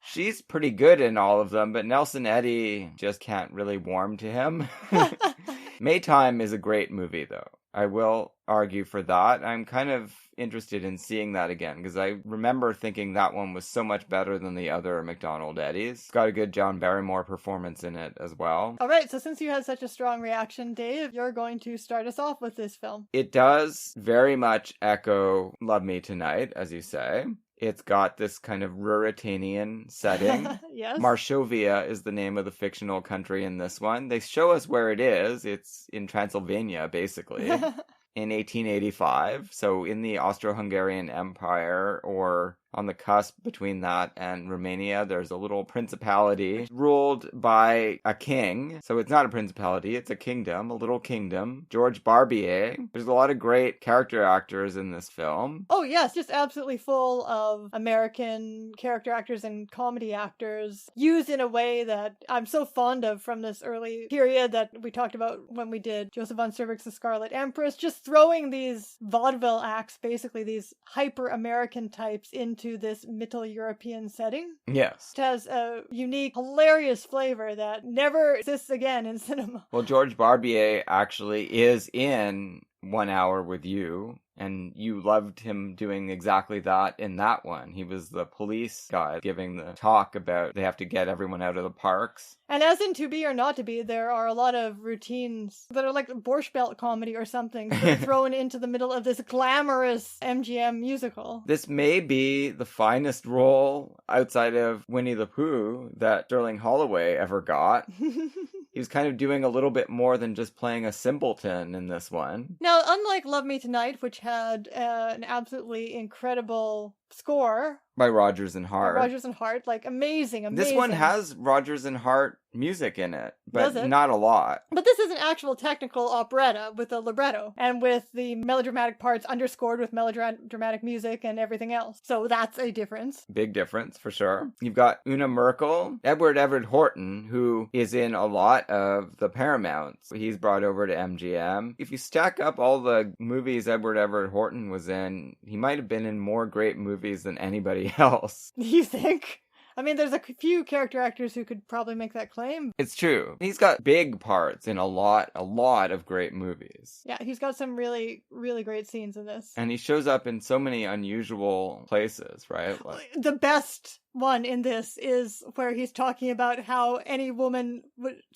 she's pretty good in all of them, but Nelson Eddy just can't really warm to him. Maytime is a great movie, though. I will argue for that. I'm kind of interested in seeing that again, because I remember thinking that one was so much better than the other MacDonald Eddies. It's got a good John Barrymore performance in it as well. All right, so since you had such a strong reaction, Dave, you're going to start us off with this film. It does very much echo Love Me Tonight, as you say. It's got this kind of Ruritanian setting. Yes. Marshovia is the name of the fictional country in this one. They show us where it is. It's in Transylvania, basically, in 1885. So in the Austro-Hungarian Empire, or on the cusp between that and Romania, there's a little principality ruled by a king. So it's not a principality, it's a kingdom, a little kingdom. George Barbier. There's a lot of great character actors in this film. Oh, yes, just absolutely full of American character actors and comedy actors, used in a way that I'm so fond of from this early period that we talked about when we did Joseph von Serbich's The Scarlet Empress, just throwing these vaudeville acts, basically these hyper-American types, into this Middle European setting. Yes. It has a unique, hilarious flavor that never exists again in cinema. Well, George Barbier actually is in 1 Hour with You. And you loved him doing exactly that in that one. He was the police guy giving the talk about they have to get everyone out of the parks. And as in To Be or Not to Be, there are a lot of routines that are like Borscht Belt comedy or something thrown into the middle of this glamorous MGM musical. This may be the finest role outside of Winnie the Pooh that Sterling Holloway ever got. He was kind of doing a little bit more than just playing a simpleton in this one. Now, unlike Love Me Tonight, which had an absolutely incredible score By Rodgers and Hart. Like amazing. This one has Rodgers and Hart music in it, Does but it? not a lot. But this is an actual technical operetta with a libretto and with the melodramatic parts underscored with melodramatic music and everything else. So that's a difference. Big difference, for sure. You've got Una Merkel, Edward Everett Horton, who is in a lot of the Paramounts. He's brought over to MGM. If you stack up all the movies Edward Everett Horton was in, he might have been in more great movies than anybody else. You think? I mean, there's a few character actors who could probably make that claim. It's true. He's got big parts in a lot of great movies. Yeah, he's got some really, really great scenes in this. And he shows up in so many unusual places, right? The best one in this is where he's talking about how any woman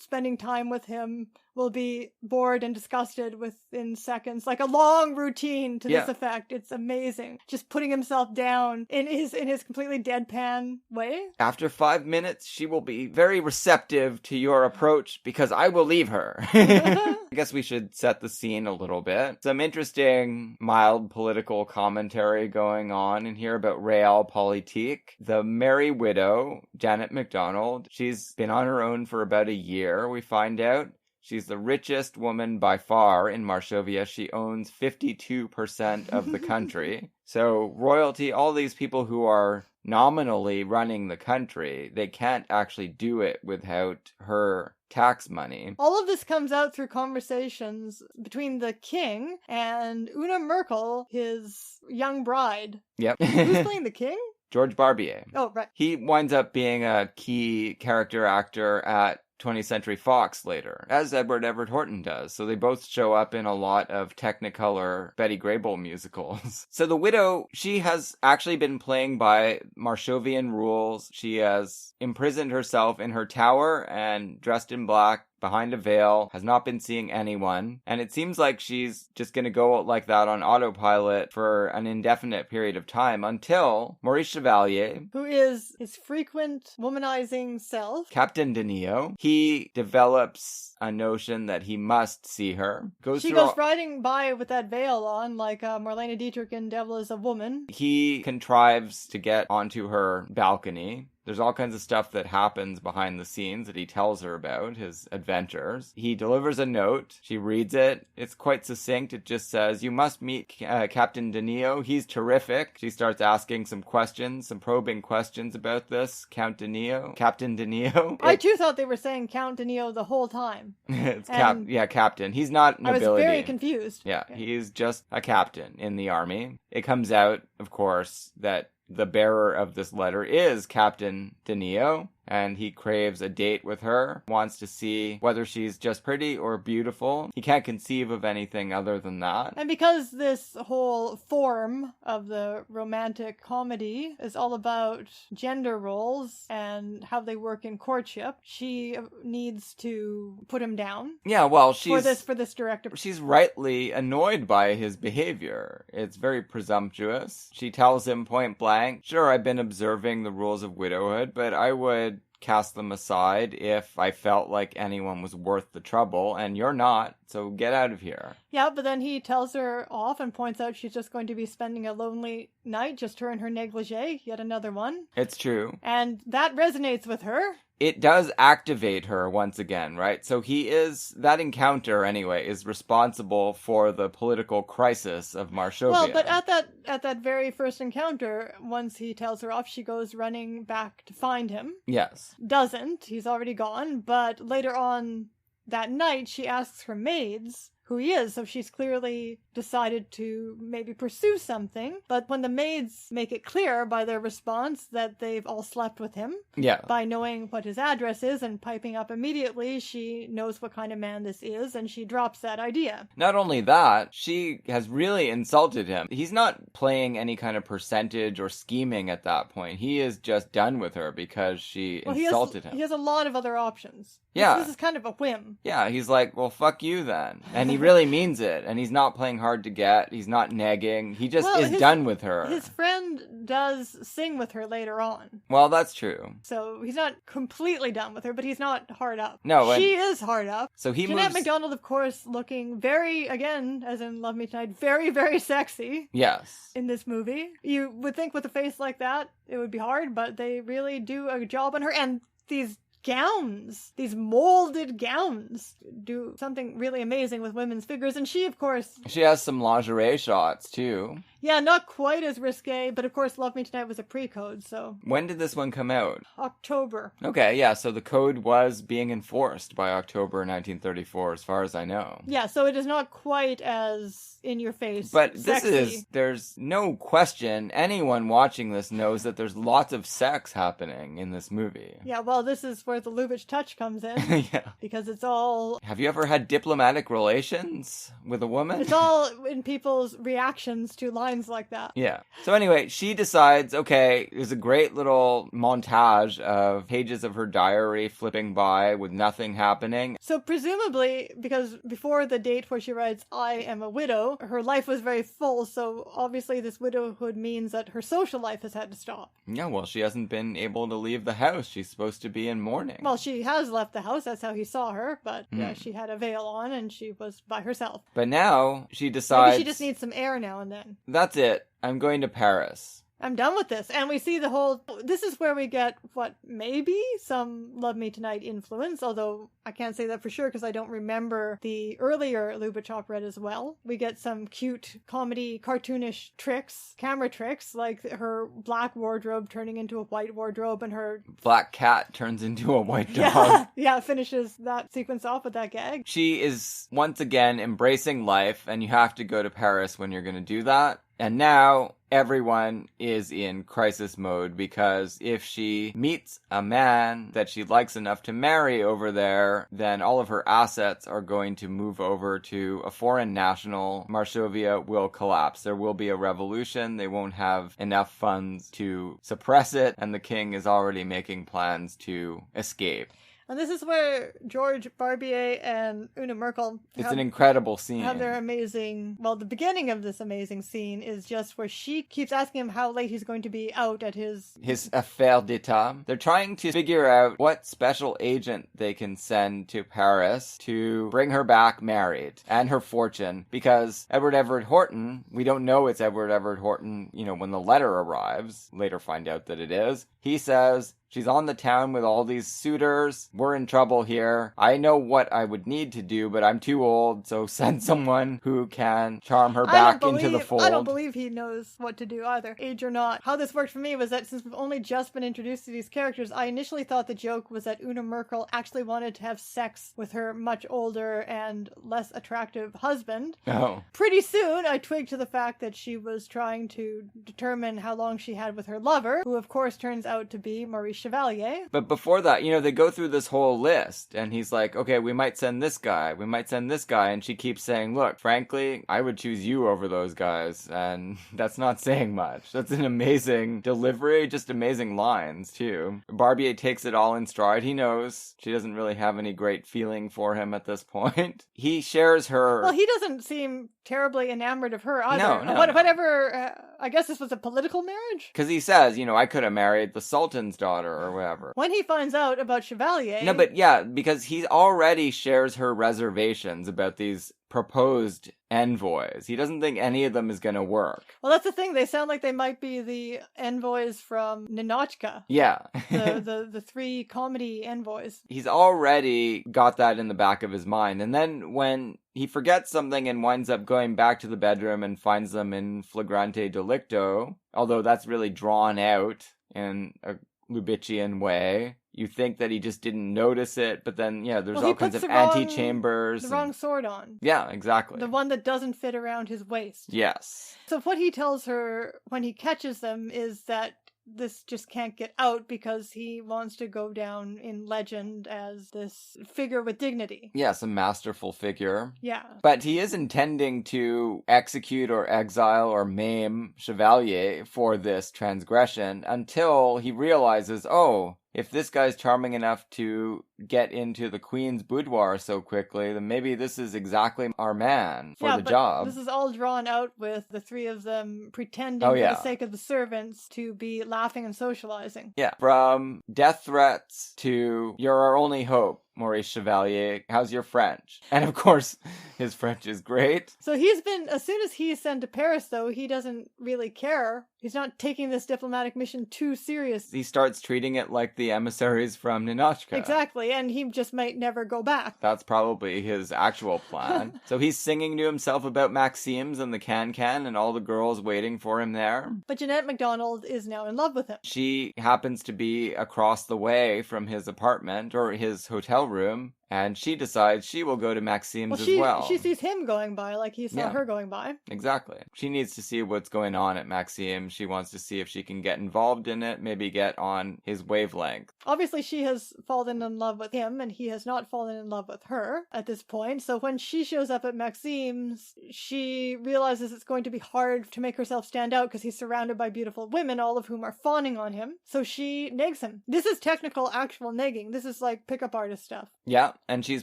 spending time with him will be bored and disgusted within seconds. Like a long routine to this effect. It's amazing. Just putting himself down in his completely deadpan way. After 5 minutes, she will be very receptive to your approach because I will leave her. I guess we should set the scene a little bit. Some interesting, mild political commentary going on in here about realpolitik. The Merry Widow, Janet MacDonald, she's been on her own for about a year, we find out. She's the richest woman by far in Varsovia. She owns 52% of the country. So royalty, all these people who are nominally running the country, they can't actually do it without her tax money. All of this comes out through conversations between the king and Una Merkel, his young bride. Yep. Who's playing the king? George Barbier. Oh, right. He winds up being a key character actor at 20th Century Fox later, as Edward Everett Horton does. So they both show up in a lot of Technicolor Betty Grable musicals. So the widow, she has actually been playing by Varshovian rules. She has imprisoned herself in her tower and dressed in black behind a veil, has not been seeing anyone, and it seems like she's just going to go out like that on autopilot for an indefinite period of time until Maurice Chevalier, who is his frequent womanizing self, Captain Denio, he develops a notion that he must see her. She goes riding by with that veil on, like Marlene Dietrich in Devil is a Woman. He contrives to get onto her balcony. There's all kinds of stuff that happens behind the scenes that he tells her about, his adventures. He delivers a note. She reads it. It's quite succinct. It just says, "You must meet Captain Denio. He's terrific." She starts asking some questions, some probing questions about this. Captain Denio. I too thought they were saying Count Denio the whole time. It's Captain. He's not nobility. I was very confused. Yeah, he's just a captain in the army. It comes out, of course, that the bearer of this letter is Captain Denio, and he craves a date with her, wants to see whether she's just pretty or beautiful. He can't conceive of anything other than that. And because this whole form of the romantic comedy is all about gender roles and how they work in courtship, she needs to put him down. Yeah, well, for this director. She's rightly annoyed by his behavior. It's very presumptuous. She tells him point blank, "Sure, I've been observing the rules of widowhood, but I would cast them aside if I felt like anyone was worth the trouble, and you're not, so get out of here." Yeah, but then he tells her off and points out she's just going to be spending a lonely night, just her in her negligee, yet another one. It's true. And that resonates with her. It does activate her once again, right? So that encounter anyway is responsible for the political crisis of Varsovia. Well, but at that very first encounter, once he tells her off, she goes running back to find him. Yes. Doesn't. He's already gone. But later on that night, she asks her maids, who he is, so she's clearly decided to maybe pursue something. But when the maids make it clear by their response that they've all slept with him, Yeah. by knowing what his address is and piping up immediately, she knows what kind of man this is, and she drops that idea. Not only that, she has really insulted him. He's not playing any kind of percentage or scheming at that point. He is just done with her because she insulted him. He has a lot of other options. Yeah. This is kind of a whim. Yeah, he's like, well, fuck you then. And he really means it. And he's not playing hard to get. He's not negging. He just is done with her. His friend does sing with her later on. Well, that's true. So he's not completely done with her, but he's not hard up. No. She is hard up. So he Jeanette moves... MacDonald, of course, looking very, again, as in Love Me Tonight, very, very sexy. Yes. In this movie. You would think with a face like that, it would be hard, but they really do a job on her. And these gowns, these molded gowns, do something really amazing with women's figures. And she, of course... She has some lingerie shots, too. Yeah, not quite as risque, but of course Love Me Tonight was a pre-code, so... When did this one come out? October. Okay, yeah, so the code was being enforced by October 1934, as far as I know. Yeah, so it is not quite as in-your-face But sexy. There's no question, anyone watching this knows that there's lots of sex happening in this movie. Yeah, well, this is where the Lubitsch touch comes in. Yeah. Because it's all... Have you ever had diplomatic relations with a woman? It's all in people's reactions to lines like that. Yeah. So anyway, she decides, okay, there's a great little montage of pages of her diary flipping by with nothing happening. So presumably, because before the date where she writes, I am a widow, her life was very full, so obviously this widowhood means that her social life has had to stop. Yeah, well, she hasn't been able to leave the house. She's supposed to be in mourning. Well, she has left the house, that's how he saw her, but she had a veil on and she was by herself. But now she decides... Maybe she just needs some air now and then. That's it. I'm going to Paris. I'm done with this. And we see the whole... This is where we get, maybe some Love Me Tonight influence, although I can't say that for sure because I don't remember the earlier Lubitsch operetta as well. We get some cute comedy, cartoonish tricks, camera tricks, like her black wardrobe turning into a white wardrobe and her... Black cat turns into a white dog. Yeah, finishes that sequence off with that gag. She is once again embracing life, and you have to go to Paris when you're going to do that. And now everyone is in crisis mode because if she meets a man that she likes enough to marry over there, then all of her assets are going to move over to a foreign national. Varsovia will collapse. There will be a revolution. They won't have enough funds to suppress it, and the king is already making plans to escape. And this is where George Barbier and Una Merkel... It's an incredible scene. Have their amazing... Well, the beginning of this amazing scene is just where she keeps asking him how late he's going to be out at his affaire d'état. They're trying to figure out what special agent they can send to Paris to bring her back married and her fortune. Because Edward Everett Horton, we don't know it's Edward Everett Horton, when the letter arrives. Later find out that it is. He says... She's on the town with all these suitors. We're in trouble here. I know what I would need to do, but I'm too old, so send someone who can charm her back into the fold. I don't believe he knows what to do either, age or not. How this worked for me was that since we've only just been introduced to these characters, I initially thought the joke was that Una Merkel actually wanted to have sex with her much older and less attractive husband. Oh. Pretty soon, I twigged to the fact that she was trying to determine how long she had with her lover, who of course turns out to be Maurice Chevalier. But before that, they go through this whole list, and he's like, okay, we might send this guy, and she keeps saying, look, frankly, I would choose you over those guys, and that's not saying much. That's an amazing delivery, just amazing lines, too. Barbier takes it all in stride. He knows she doesn't really have any great feeling for him at this point. He shares her... Well, he doesn't seem terribly enamored of her either. No. Whatever, I guess this was a political marriage? Because he says, I could have married the Sultan's daughter or whatever. When he finds out about Chevalier... No, but yeah, because he already shares her reservations about these proposed envoys. He doesn't think any of them is going to work. Well, that's the thing. They sound like they might be the envoys from Ninotchka. Yeah. the three comedy envoys. He's already got that in the back of his mind. And then when he forgets something and winds up going back to the bedroom and finds them in flagrante delicto, although that's really drawn out in a Lubitchian way. you think that he just didn't notice it, but then, yeah, there's Well, he all kinds puts of the wrong- antechambers. The wrong sword on. Yeah, exactly. The one that doesn't fit around his waist. Yes. So what he tells her when he catches them is that this just can't get out because he wants to go down in legend as this figure with dignity. Yes, a masterful figure. Yeah. But he is intending to execute or exile or maim Chevalier for this transgression until he realizes, oh, if this guy's charming enough to get into the queen's boudoir so quickly, then maybe this is exactly our man for the job. This is all drawn out with the three of them pretending Oh, for yeah. the sake of the servants to be laughing and socializing. Yeah, from death threats to you're our only hope, Maurice Chevalier. How's your French? And of course, his French is great. So he's been, as soon as he's sent to Paris, though, he doesn't really care. He's not taking this diplomatic mission too seriously. He starts treating it like the emissaries from Ninotchka. Exactly, and he just might never go back. That's probably his actual plan. So he's singing to himself about Maxime's and the can-can and all the girls waiting for him there. But Jeanette MacDonald is now in love with him. She happens to be across the way from his apartment or his hotel room, and she decides she will go to Maxime's as well. She sees him going by like he saw her going by. Exactly. She needs to see what's going on at Maxime. She wants to see if she can get involved in it, maybe get on his wavelength. Obviously, she has fallen in love with him, and he has not fallen in love with her at this point. So when she shows up at Maxime's, she realizes it's going to be hard to make herself stand out because he's surrounded by beautiful women, all of whom are fawning on him. So she negs him. This is technical, actual negging. This is like pickup artist stuff. Yeah, and she's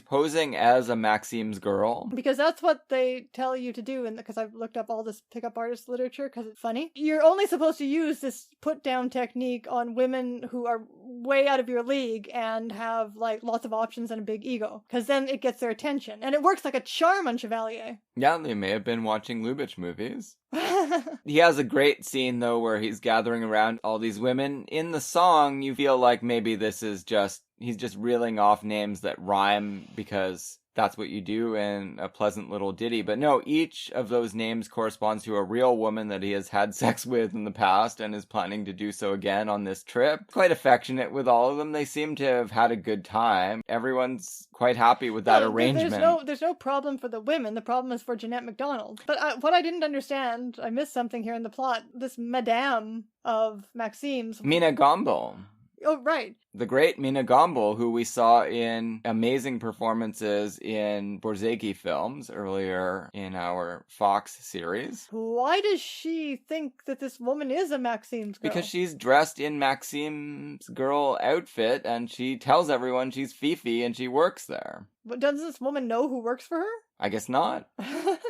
posing as a Maxime's girl. Because that's what they tell you to do, because I've looked up all this pickup artist literature because it's funny. You're only supposed to use this put-down technique on women who are way out of your league and have, like, lots of options and a big ego. Because then it gets their attention. And it works like a charm on Chevalier. Yeah, they may have been watching Lubitsch movies. He has a great scene, though, where he's gathering around all these women. In the song, you feel like maybe this is he's just reeling off names that rhyme because that's what you do in a pleasant little ditty. But no, each of those names corresponds to a real woman that he has had sex with in the past and is planning to do so again on this trip. Quite affectionate with all of them. They seem to have had a good time. Everyone's quite happy with that arrangement. There's no problem for the women. The problem is for Jeanette MacDonald. But what I didn't understand, I missed something here in the plot. This Madame of Maxime's. Mina Gomble. Oh, right. The great Mina Gomble, who we saw in amazing performances in Borzegi films earlier in our Fox series. Why does she think that this woman is a Maxime's girl? Because she's dressed in Maxime's girl outfit, and she tells everyone she's Fifi and she works there. But doesn't this woman know who works for her? I guess not.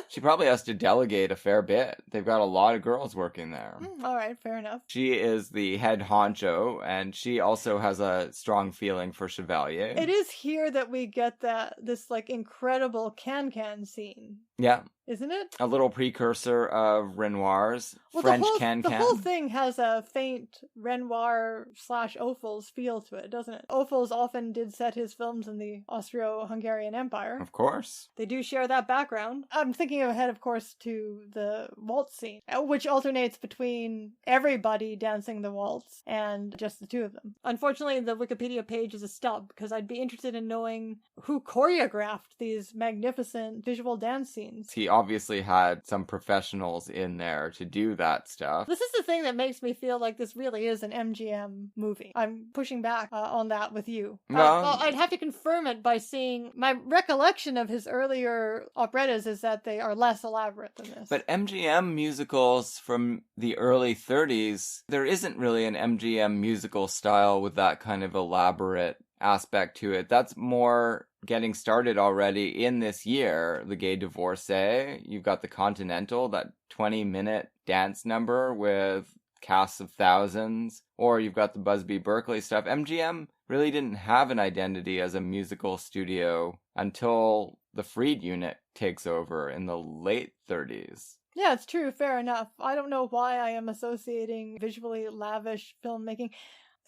She probably has to delegate a fair bit. They've got a lot of girls working there. All right, fair enough. She is the head honcho, and she also has a strong feeling for Chevalier. It is here that we get this like incredible can-can scene. Yeah. Isn't it? A little precursor of Renoir's French can-can. The whole thing has a faint Renoir/Ophuls feel to it, doesn't it? Ophuls often did set his films in the Austro-Hungarian Empire. Of course. They do share that background. I'm thinking ahead, of course, to the waltz scene, which alternates between everybody dancing the waltz and just the two of them. Unfortunately, the Wikipedia page is a stub, because I'd be interested in knowing who choreographed these magnificent visual dance scenes. He obviously had some professionals in there to do that stuff. This is the thing that makes me feel like this really is an MGM movie. I'm pushing back on that with you. Well, I'd have to confirm it by seeing... My recollection of his earlier operettas is that they are less elaborate than this. But MGM musicals from the early 30s, there isn't really an MGM musical style with that kind of elaborate aspect to it. That's more getting started already in this year. The Gay Divorcee, you've got the Continental, that 20-minute dance number with casts of thousands, or you've got the Busby Berkeley stuff. MGM really didn't have an identity as a musical studio until the Freed unit takes over in the late 30s. Yeah, it's true. Fair enough. I don't know why I am associating visually lavish filmmaking.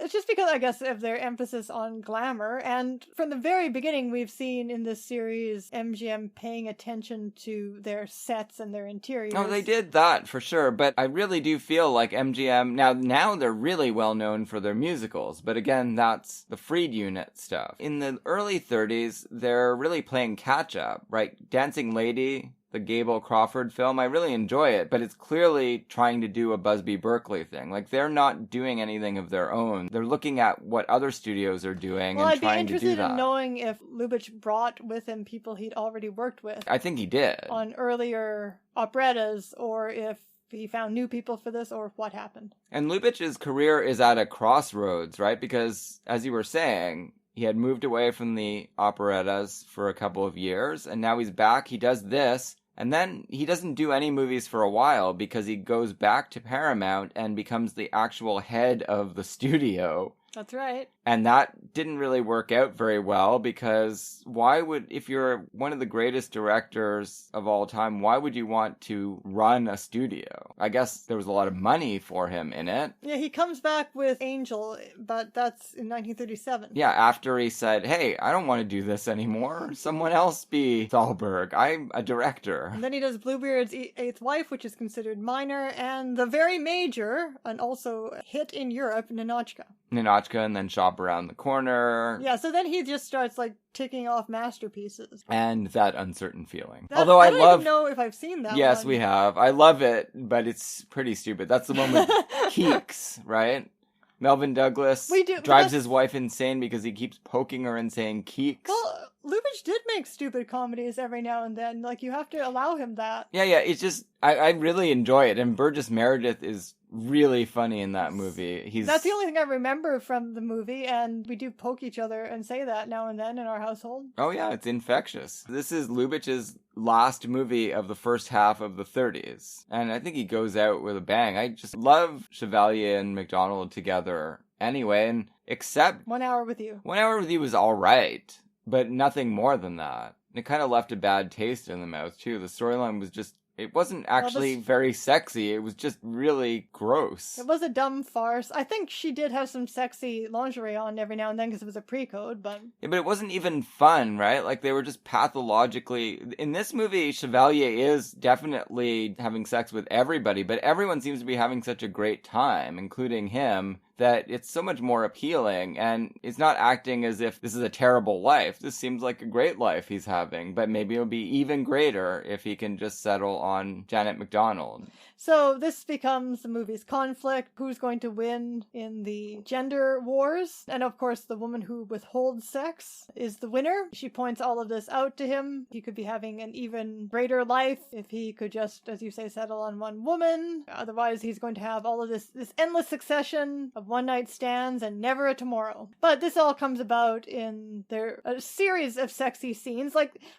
It's just because, I guess, of their emphasis on glamour. And from the very beginning, we've seen in this series MGM paying attention to their sets and their interiors. Oh, they did that for sure. But I really do feel like MGM, now they're really well known for their musicals. But again, that's the Freed unit stuff. In the early 30s, they're really playing catch up, right? Dancing Lady, the Gable Crawford film, I really enjoy it, but it's clearly trying to do a Busby Berkeley thing. Like, they're not doing anything of their own. They're looking at what other studios are doing and trying to do that. Well, I'd be interested in knowing if Lubitsch brought with him people he'd already worked with. I think he did. On earlier operettas, or if he found new people for this, or what happened. And Lubitsch's career is at a crossroads, right? Because, as you were saying, he had moved away from the operettas for a couple of years, and now he's back. He does this, and then he doesn't do any movies for a while because he goes back to Paramount and becomes the actual head of the studio. That's right. And that didn't really work out very well because if you're one of the greatest directors of all time, why would you want to run a studio? I guess there was a lot of money for him in it. Yeah, he comes back with Angel, but that's in 1937. Yeah, after he said, hey, I don't want to do this anymore. Someone else be Thalberg. I'm a director. And then he does Bluebeard's Eighth Wife, which is considered minor, and the very major, and also a hit in Europe, Ninotchka, and then Shop Around the Corner. Yeah, so then he just starts, ticking off masterpieces. And That Uncertain Feeling. Although I don't even know if I've seen that Yes, one. we have. I love it, but it's pretty stupid. That's the one with Keeks, right? Melvin Douglas drives his wife insane because he keeps poking her and saying Keeks. Well, Lubitsch did make stupid comedies every now and then. You have to allow him that. Yeah, it's just, I really enjoy it. And Burgess Meredith is really funny in that movie. That's the only thing I remember from the movie, and we do poke each other and say that now and then in our household. Oh yeah, it's infectious. This is Lubitsch's last movie of the first half of the 30s, and I think he goes out with a bang. I just love Chevalier and MacDonald together anyway, and except 1 Hour with You. 1 Hour with You was alright, but nothing more than that. It kind of left a bad taste in the mouth too. The storyline was just, it wasn't actually very sexy. It was just really gross. It was a dumb farce. I think she did have some sexy lingerie on every now and then because it was a pre-code, but... Yeah, but it wasn't even fun, right? They were just pathologically... In this movie, Chevalier is definitely having sex with everybody, but everyone seems to be having such a great time, including him, that it's so much more appealing, and it's not acting as if this is a terrible life. This seems like a great life he's having, but maybe it'll be even greater if he can just settle on Janet MacDonald. So this becomes the movie's conflict. Who's going to win in the gender wars? And of course, the woman who withholds sex is the winner. She points all of this out to him. He could be having an even greater life if he could just, as you say, settle on one woman. Otherwise, he's going to have all of this endless succession of one-night stands and never a tomorrow. But this all comes about in a series of sexy scenes.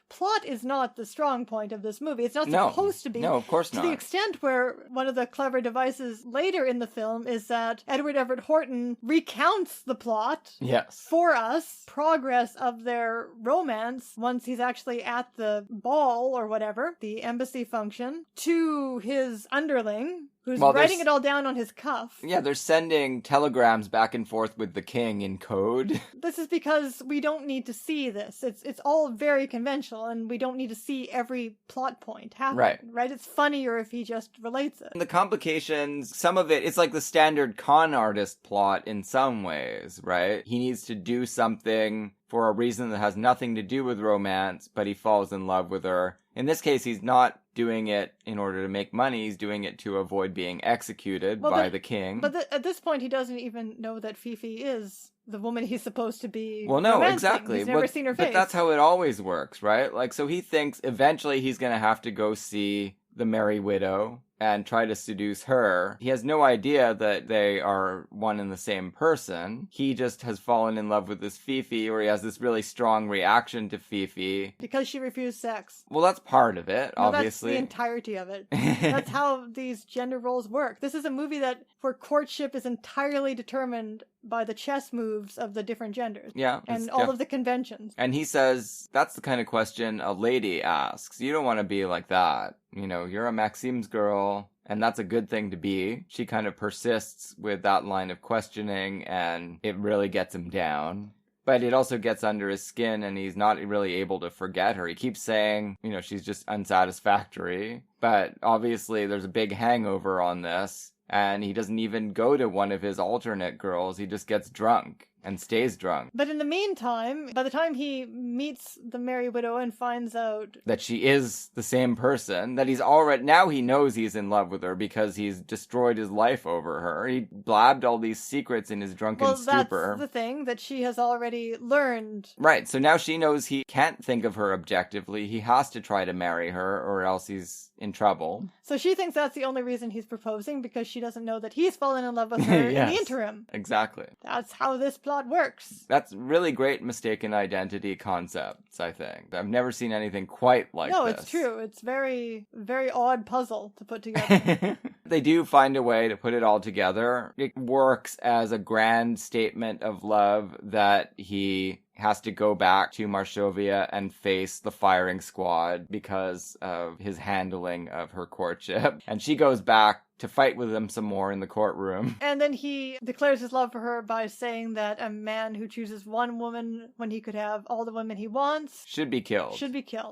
Plot is not the strong point of this movie. It's not supposed to be. No, of course not. To the extent where one of the clever devices later in the film is that Edward Everett Horton recounts the plot for us, progress of their romance once he's actually at the ball or whatever, the embassy function, to his underling, who's writing it all down on his cuff. Yeah, they're sending telegrams back and forth with the king in code. This is because we don't need to see this. It's all very conventional, and we don't need to see every plot point happen. Right? It's funnier if he just relates it. And the complications, some of it's like the standard con artist plot in some ways, right? He needs to do something for a reason that has nothing to do with romance, but he falls in love with her. In this case, he's not doing it in order to make money. He's doing it to avoid being executed by the king. But at this point, he doesn't even know that Fifi is the woman he's supposed to be romancing. Exactly. He's never seen her face. But that's how it always works, right? So he thinks eventually he's going to have to go see the Merry Widow and try to seduce her. He has no idea that they are one and the same person. He just has fallen in love with this Fifi, or he has this really strong reaction to Fifi. Because she refused sex. Well, that's part of it, obviously. That's the entirety of it. That's how these gender roles work. This is a movie where courtship is entirely determined by the chess moves of the different genders. Yeah. And all of the conventions. And he says, that's the kind of question a lady asks. You don't want to be like that. You're a Maxime's girl, and that's a good thing to be. She kind of persists with that line of questioning, and it really gets him down. But it also gets under his skin, and he's not really able to forget her. He keeps saying, she's just unsatisfactory. But obviously there's a big hangover on this, and he doesn't even go to one of his alternate girls. He just gets drunk and stays drunk. But in the meantime, by the time he meets the Merry Widow and finds out that she is the same person, that now he knows he's in love with her because he's destroyed his life over her. He blabbed all these secrets in his drunken stupor. That's the thing, that she has already learned. Right, so now she knows he can't think of her objectively. He has to try to marry her, or else he's in trouble. So she thinks that's the only reason he's proposing, because she doesn't know that he's fallen in love with her yes, in the interim. Exactly. That's how this plot works. That's really great mistaken identity concepts, I think. I've never seen anything quite like this. No, it's true. It's very, very odd puzzle to put together. They do find a way to put it all together. It works as a grand statement of love that he has to go back to Marshova and face the firing squad because of his handling of her courtship. And she goes back to fight with him some more in the courtroom. And then he declares his love for her by saying that a man who chooses one woman when he could have all the women he wants should be killed.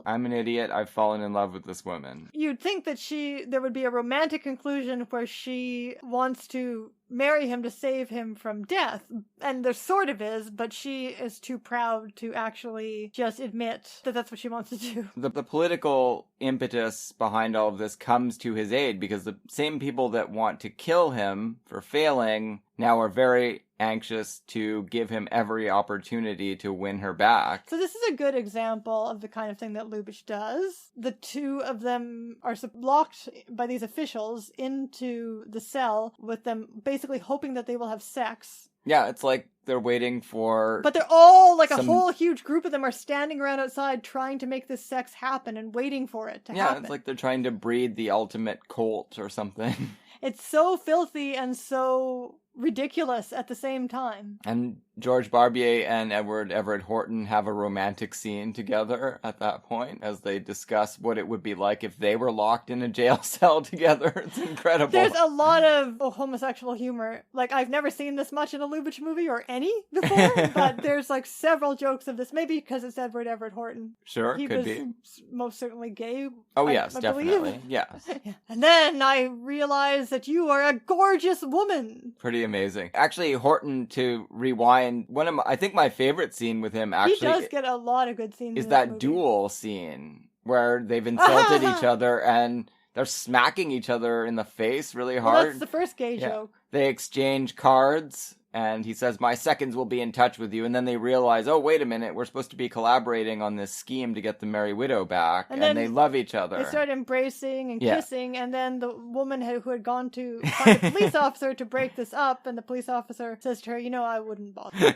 I'm an idiot. I've fallen in love with this woman. You'd think that there would be a romantic conclusion where she wants to marry him to save him from death. And there sort of is, but she is too proud to actually just admit that that's what she wants to do. The political impetus behind all of this comes to his aid, because the same people that want to kill him for failing now are very anxious to give him every opportunity to win her back. So this is a good example of the kind of thing that Lubitsch does. The two of them are locked by these officials into the cell, with them basically hoping that they will have sex. Yeah, it's like they're waiting for... But they're all, a whole huge group of them are standing around outside trying to make this sex happen and waiting for it to happen. Yeah, it's like they're trying to breed the ultimate colt or something. It's so filthy and so ridiculous at the same time. And George Barbier and Edward Everett Horton have a romantic scene together at that point as they discuss what it would be like if they were locked in a jail cell together. It's incredible. There's a lot of homosexual humor. I've never seen this much in a Lubitsch movie or any before, but there's several jokes of this, maybe because it's Edward Everett Horton. Sure, he could was be. Most certainly gay. Oh, yes, I definitely. believe. Yes. And then I realized that you are a gorgeous woman. Pretty amazing. Actually, Horton, to rewind, I think my favorite scene with him actually... He does get a lot of good scenes. Is that duel scene where they've insulted each other and they're smacking each other in the face really hard. Well, that's the first gay joke. They exchange cards. And he says, my seconds will be in touch with you. And then they realize, oh, wait a minute, we're supposed to be collaborating on this scheme to get the Merry Widow back. And they love each other. They start embracing and kissing. And then the woman who had gone to find a police officer to break this up, and the police officer says to her, I wouldn't bother.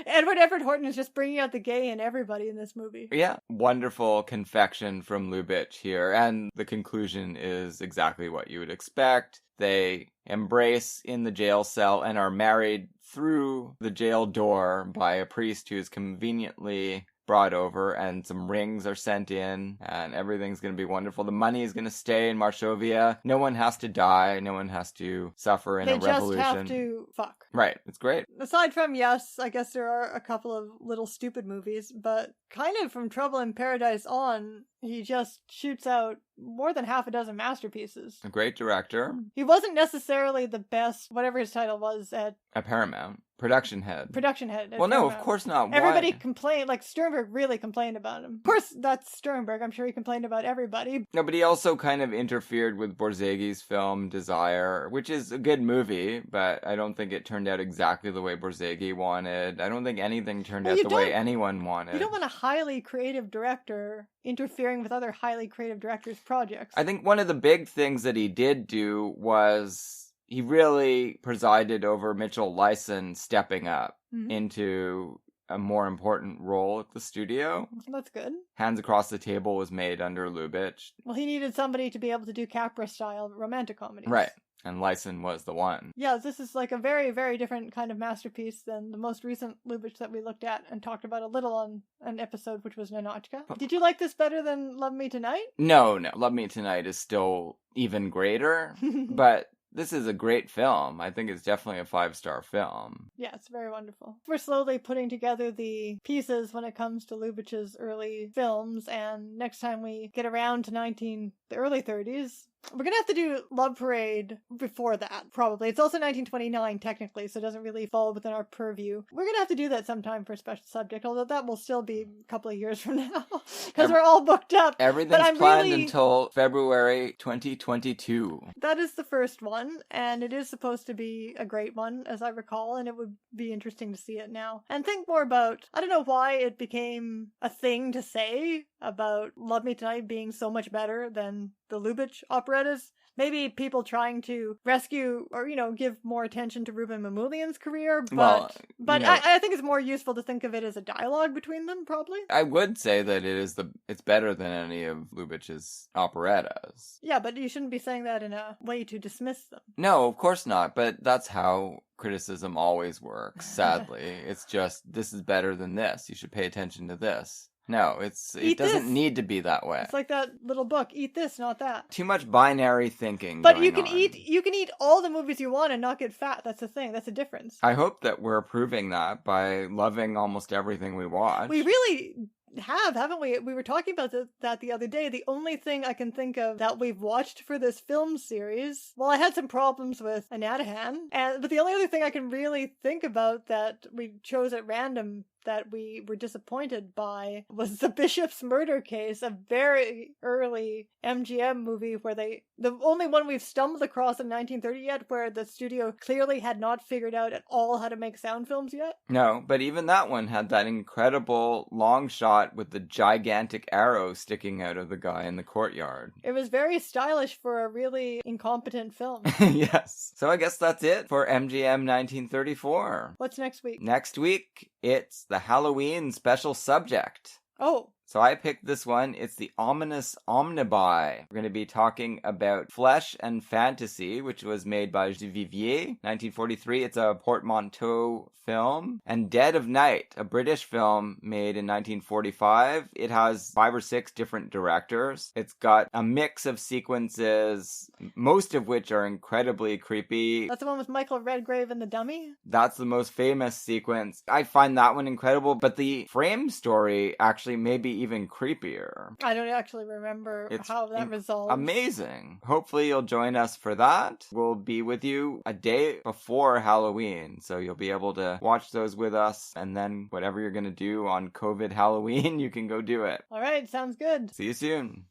Edward Everett Horton is just bringing out the gay in everybody in this movie. Yeah. Wonderful confection from Lubitsch here. And the conclusion is exactly what you would expect. They embrace in the jail cell and are married through the jail door by a priest who's conveniently brought over, and some rings are sent in, and everything's going to be wonderful. The money is going to stay in Marshova. No one has to die. No one has to suffer in a revolution. They just have to fuck. Right. It's great. Aside from, yes, I guess there are a couple of little stupid movies, but kind of from Trouble in Paradise on, he just shoots out more than half a dozen masterpieces. A great director. He wasn't necessarily the best, whatever his title was, at Paramount. Production head. Well, no, of course not. Everybody complained, Sternberg really complained about him. Of course, that's Sternberg. I'm sure he complained about everybody. No, but he also kind of interfered with Borzegui's film Desire, which is a good movie, but I don't think it turned out exactly the way Borzegui wanted. I don't think anything turned out the way anyone wanted. You don't want a highly creative director interfering with other highly creative directors' projects. I think one of the big things that he did do was he really presided over Mitchell Lyson stepping up into a more important role at the studio. That's good. Hands Across the Table was made under Lubitsch. Well, he needed somebody to be able to do Capra-style romantic comedies. Right. And Lysen was the one. Yeah, this is like a very, very different kind of masterpiece than the most recent Lubitsch that we looked at and talked about a little on an episode, which was Nanochka. Did you like this better than Love Me Tonight? No. Love Me Tonight is still even greater, but this is a great film. I think it's definitely a 5-star film. Yeah, it's very wonderful. We're slowly putting together the pieces when it comes to Lubitsch's early films, and next time we get around to the early 30s, we're gonna have to do Love Parade before that, probably. It's also 1929, technically, so it doesn't really fall within our purview. We're gonna have to do that sometime for a special subject, although that will still be a couple of years from now, because we're all booked up. Everything's planned until February 2022. That is the first one, and it is supposed to be a great one, as I recall, and it would be interesting to see it now. And think more about, I don't know why it became a thing to say about Love Me Tonight being so much better than the Lubitsch operettas. Maybe people trying to rescue or, give more attention to Ruben Mamoulian's career, but I think it's more useful to think of it as a dialogue between them, probably. I would say that it's better than any of Lubitsch's operettas. Yeah, but you shouldn't be saying that in a way to dismiss them. No, of course not, but that's how criticism always works, sadly. It's just, this is better than this. You should pay attention to this. No, it doesn't need to be that way. It's like that little book, eat this, not that. Too much binary thinking. But you can eat all the movies you want and not get fat. That's the thing. That's the difference. I hope that we're proving that by loving almost everything we watch. We really haven't we? We were talking about that the other day. The only thing I can think of that we've watched for this film series, well, I had some problems with Anatahan, but the only other thing I can really think about that we chose at random that we were disappointed by was The Bishop's Murder Case, a very early MGM movie where the only one we've stumbled across in 1930 yet, where the studio clearly had not figured out at all how to make sound films yet. No, but even that one had that incredible long shot with the gigantic arrow sticking out of the guy in the courtyard. It was very stylish for a really incompetent film. Yes. So I guess that's it for MGM 1934. What's next week? Next week, it's the Halloween special subject. Oh. So I picked this one. It's the Ominous Omnibuy. We're going to be talking about Flesh and Fantasy, which was made by Vivier, 1943. It's a portmanteau film. And Dead of Night, a British film made in 1945. It has 5 or 6 different directors. It's got a mix of sequences, most of which are incredibly creepy. That's the one with Michael Redgrave and the dummy? That's the most famous sequence. I find that one incredible, but the frame story actually may be even creepier. I don't actually remember how that resolves. Amazing. Hopefully you'll join us for that. We'll be with you a day before Halloween, so you'll be able to watch those with us, and then whatever you're going to do on COVID Halloween, you can go do it. All right, sounds good. See you soon.